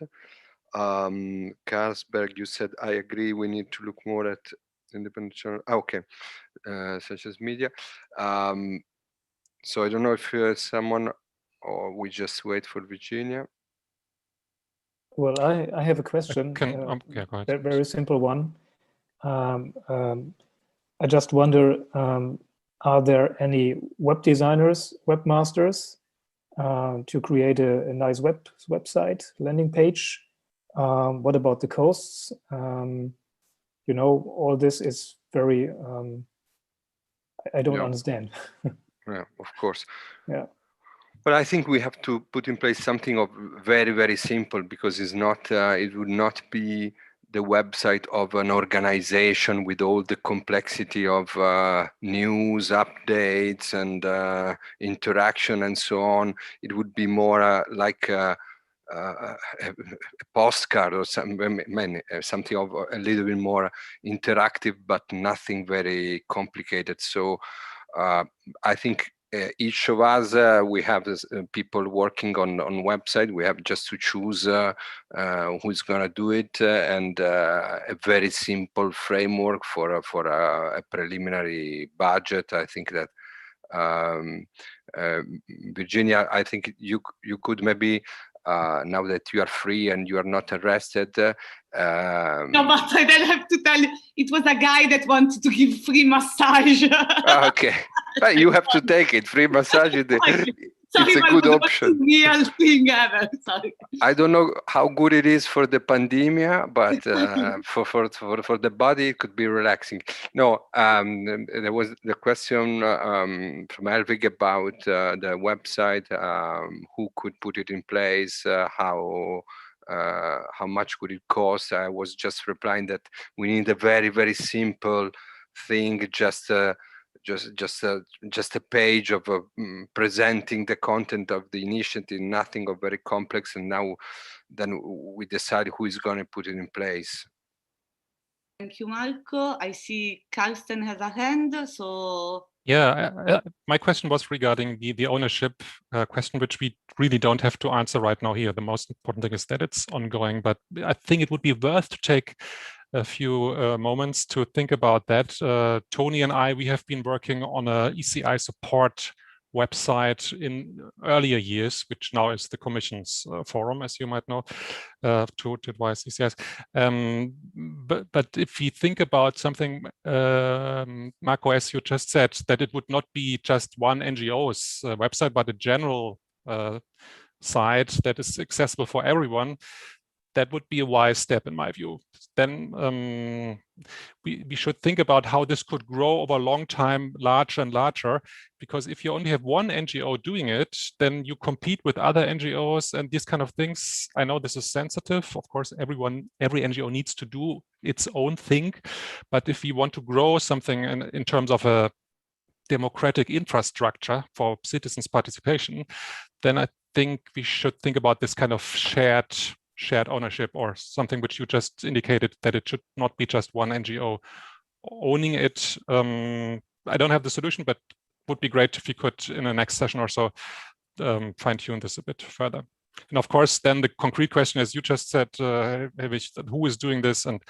S8: Carlsberg, you said, I agree, we need to look more at independent channels. Okay, such as media. So I don't know if someone, or we just wait for Virginia.
S7: Well, I have a question.
S13: Yeah, go ahead.
S7: Very simple one. I just wonder, are there any web designers, webmasters to create a nice website, landing page? What about the costs? You know, all this is very, I don't understand.
S8: Yeah, of course.
S7: Yeah.
S8: But I think we have to put in place something of very, very simple, because it's not, it would not be the website of an organization with all the complexity of news, updates, and interaction and so on. It would be more like a postcard or something of a little bit more interactive, but nothing very complicated. So I think each of us, we have people working on website. We have just to choose who's going to do it, and a very simple framework for a preliminary budget. I think that Virginia, I think you could maybe now that you are free and you are not arrested.
S1: No, but I have to tell you, it was a guy that wanted to give free massage.
S8: Okay, but you have to take it. Free massage, it's a good option.
S1: Real thing ever. Sorry.
S8: I don't know how good it is for the pandemia, but for the body, it could be relaxing. No, there was the question from Elvig about the website, who could put it in place, how much would it cost. I was just replying that we need a very, very simple thing, just a page of presenting the content of the initiative, nothing of very complex, and then we decide who is going to put it in place.
S1: Thank you, Marco. I see Karsten has a hand, so
S13: yeah, my question was regarding the ownership question, which we really don't have to answer right now here. The most important thing is that it's ongoing, but I think it would be worth to take a few moments to think about that. Tony and I, we have been working on a ECI support website in earlier years, which now is the Commission's forum, as you might know, to advise ECIs. But if we think about something, Marco, as you just said, that it would not be just one NGO's website, but a general site that is accessible for everyone, that would be a wise step in my view. Then we should think about how this could grow over a long time, larger and larger, because if you only have one NGO doing it, then you compete with other NGOs and these kind of things. I know this is sensitive. Of course, every NGO needs to do its own thing. But if we want to grow something in terms of a democratic infrastructure for citizens' participation, then I think we should think about this kind of shared ownership, or something which you just indicated, that it should not be just one NGO owning it. I don't have the solution, but would be great if you could, in the next session or so, fine tune this a bit further. And of course, then the concrete question, as you just said, who is doing this, and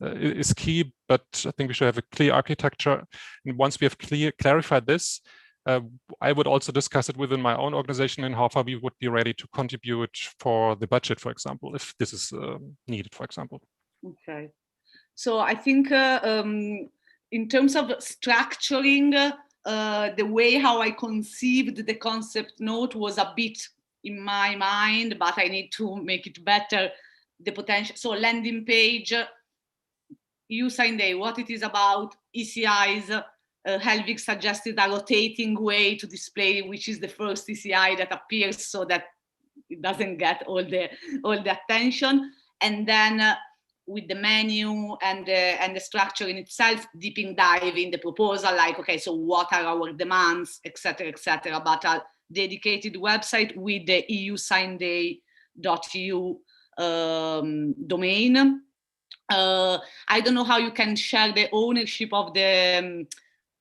S13: is key, but I think we should have a clear architecture. And once we have clarified this, I would also discuss it within my own organization and how far we would be ready to contribute for the budget, for example, if this is needed, for example.
S1: Okay. So I think in terms of structuring, the way how I conceived the concept note was a bit in my mind, but I need to make it better. The potential, so landing page, EU Sign Day, what it is about, ECIs. Helvig suggested a rotating way to display which is the first ECI that appears, so that it doesn't get all the attention. And then with the menu and the structure in itself, deeping dive in the proposal, like, okay, so what are our demands, etc., but a dedicated website with the eusignday.eu domain. I don't know how you can share the ownership of the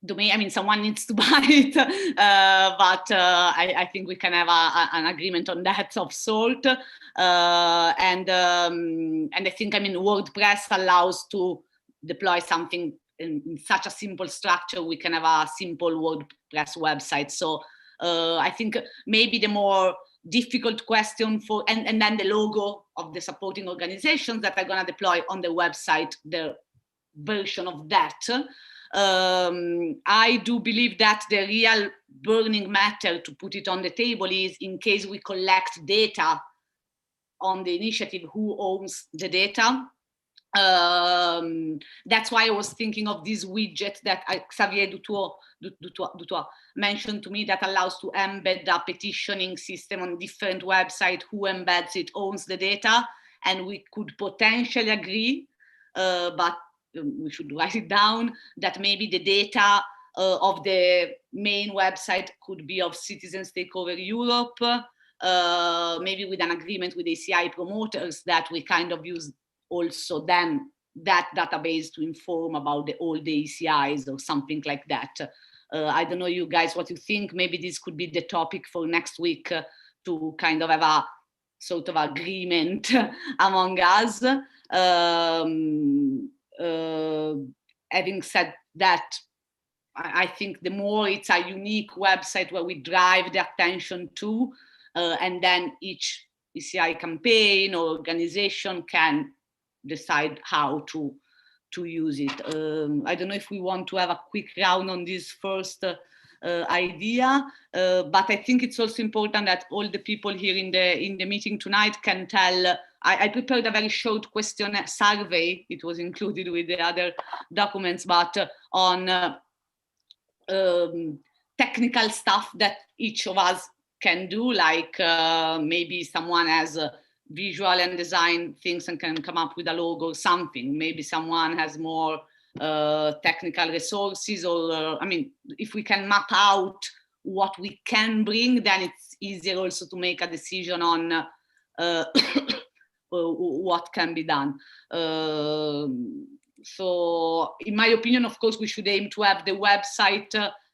S1: domain. I mean, someone needs to buy it, but I think we can have an agreement on that of sort. And I think, I mean, WordPress allows to deploy something in such a simple structure. We can have a simple WordPress website. So I think maybe the more difficult question for, and then the logo of the supporting organizations that are going to deploy on the website, the version of that. I do believe that the real burning matter to put it on the table is, in case we collect data on the initiative, who owns the data. That's why I was thinking of this widget that Xavier Dutour mentioned to me, that allows to embed a petitioning system on different websites. Who embeds it owns the data, and we could potentially agree, but we should write it down, that maybe the data of the main website could be of Citizens Takeover Europe, maybe with an agreement with ACI promoters, that we kind of use also then that database to inform about all the ECIs or something like that. I don't know, you guys, what you think. Maybe this could be the topic for next week, to kind of have a sort of agreement among us. Having said that, I think the more it's a unique website where we drive the attention to, and then each ECI campaign or organization can decide how to use it. I don't know if we want to have a quick round on this first idea, but I think it's also important that all the people here in the meeting tonight can tell. I prepared a very short questionnaire survey. It was included with the other documents, but on technical stuff that each of us can do, like maybe someone has visual and design things and can come up with a logo or something. Maybe someone has more technical resources, or I mean, if we can map out what we can bring, then it's easier also to make a decision on what can be done. So in my opinion, of course, we should aim to have the website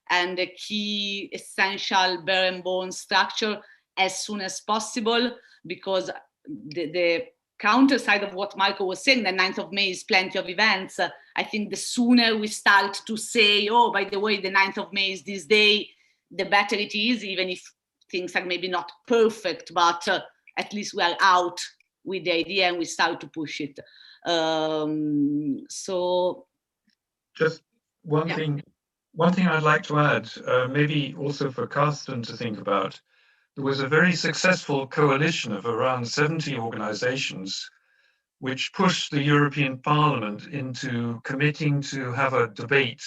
S1: and the key essential bare and bones structure as soon as possible, because the counter side of what Marco was saying, the 9th of May is plenty of events. I think the sooner we start to say, oh, by the way, the 9th of May is this day, the better it is, even if things are maybe not perfect, but at least we are out with the idea and we start to push it. So
S5: just one thing I'd like to add, maybe also for Carsten to think about. There was a very successful coalition of around 70 organizations which pushed the European Parliament into committing to have a debate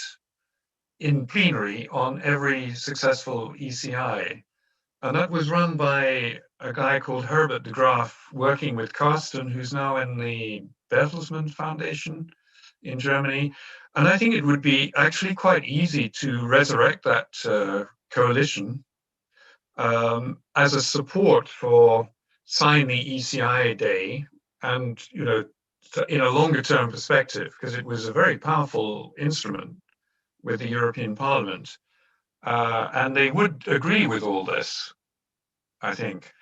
S5: in plenary on every successful ECI. And that was run by a guy called Herbert de Graaf, working with Carsten, who's now in the Bertelsmann Foundation in Germany. And I think it would be actually quite easy to resurrect that coalition as a support for Sign the ECI Day, and in a longer term perspective, because it was a very powerful instrument with the European Parliament. And they would agree with all this, I think.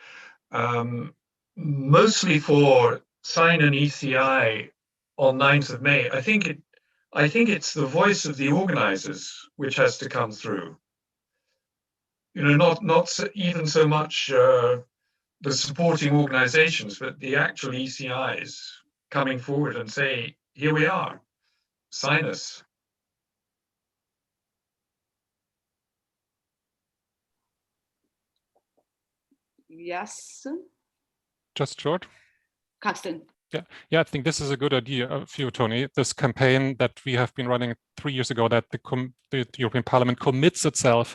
S5: Mostly for Sign an ECI on 9th of May, I think it's the voice of the organizers which has to come through. Not even so much the supporting organizations, but the actual ECIs coming forward and say, here we are, sign us.
S1: Yes.
S13: Just short.
S1: Carsten.
S13: Yeah, I think this is a good idea for you, Tony. This campaign that we have been running 3 years ago, that the European Parliament commits itself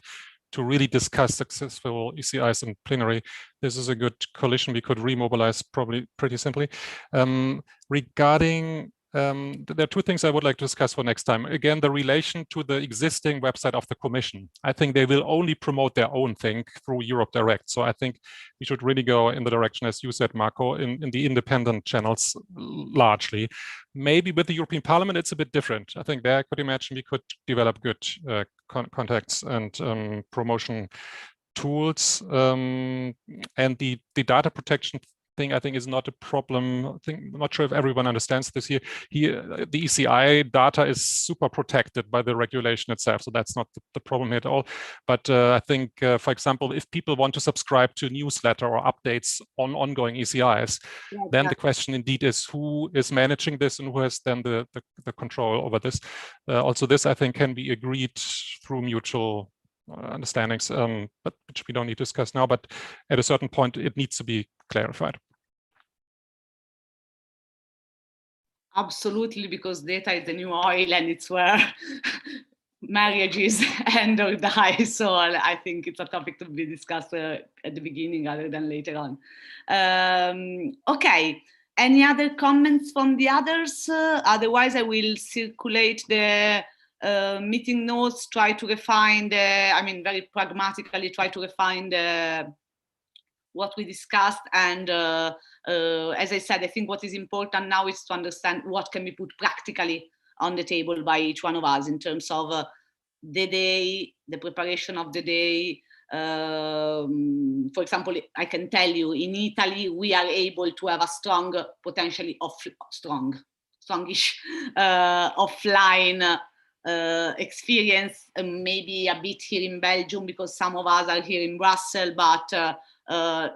S13: to really discuss successful ECIs in plenary. This is a good coalition we could remobilize probably pretty simply. Regarding, there are two things I would like to discuss for next time. Again, the relation to the existing website of the Commission. I think they will only promote their own thing through Europe Direct. So I think we should really go in the direction, as you said, Marco, in the independent channels largely. Maybe with the European Parliament, it's a bit different. I think there I could imagine we could develop good contacts and promotion tools. And the data protection thing, I think, is not a problem. I'm not sure if everyone understands this here. The ECI data is super protected by the regulation itself, so that's not the problem here at all. But I think, for example, if people want to subscribe to a newsletter or updates on ongoing ECIs, then the question indeed is who is managing this and who has then the control over this. Also, this, I think, can be agreed through mutual understandings, but which we don't need to discuss now. But at a certain point, it needs to be clarified.
S1: Absolutely, because data is the new oil, and it's where marriages end or die. So I think it's a topic to be discussed at the beginning rather than later on. Okay, any other comments from the others? Otherwise, I will circulate the meeting notes, try to refine very pragmatically try to refine what we discussed. And as I said, I think what is important now is to understand what can be put practically on the table by each one of us in terms of the day, the preparation of the day. For example, I can tell you in Italy, we are able to have a strong, potentially strongish offline experience, maybe a bit here in Belgium because some of us are here in Brussels, but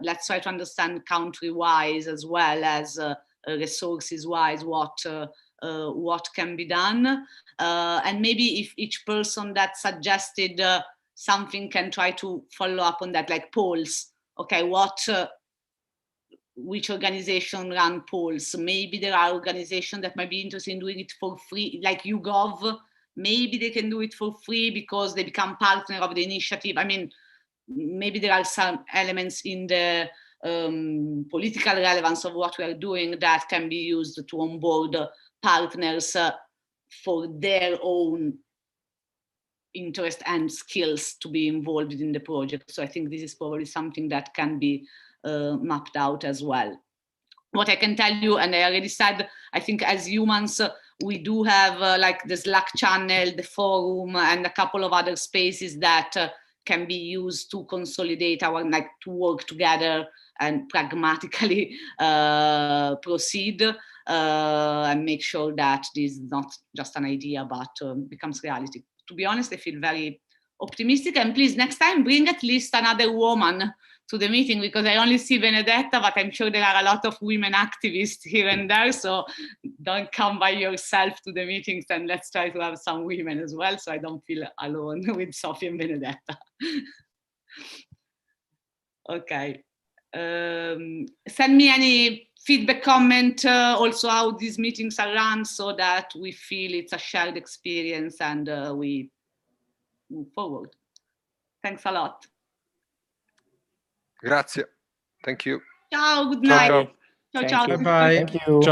S1: let's try to understand country-wise as well as resources-wise what can be done. And maybe if each person that suggested something can try to follow up on that, like polls. Okay, which organization run polls? Maybe there are organizations that might be interested in doing it for free, like YouGov. Maybe they can do it for free because they become partner of the initiative. I mean, maybe there are some elements in the political relevance of what we are doing that can be used to onboard partners for their own interest and skills to be involved in the project. So I think this is probably something that can be mapped out as well. What I can tell you, and I already said, I think as Eumans, we do have like the Slack channel, the forum, and a couple of other spaces that can be used to consolidate our, to work together and pragmatically proceed and make sure that this is not just an idea, but becomes reality. To be honest, I feel very optimistic, and please next time bring at least another woman to the meeting, because I only see Benedetta, but I'm sure there are a lot of women activists here and there, so don't come by yourself to the meetings, and let's try to have some women as well, so I don't feel alone with Sophie and Benedetta. Okay. Send me any feedback, comment, also how these meetings are run, so that we feel it's a shared experience and we move forward. Thanks a lot.
S8: Grazie. Thank you.
S1: Ciao, good
S5: Ciao,
S1: night.
S5: ciao.
S1: Ciao,
S12: Thank
S1: ciao.
S12: you.
S9: Bye-bye.
S7: Thank you.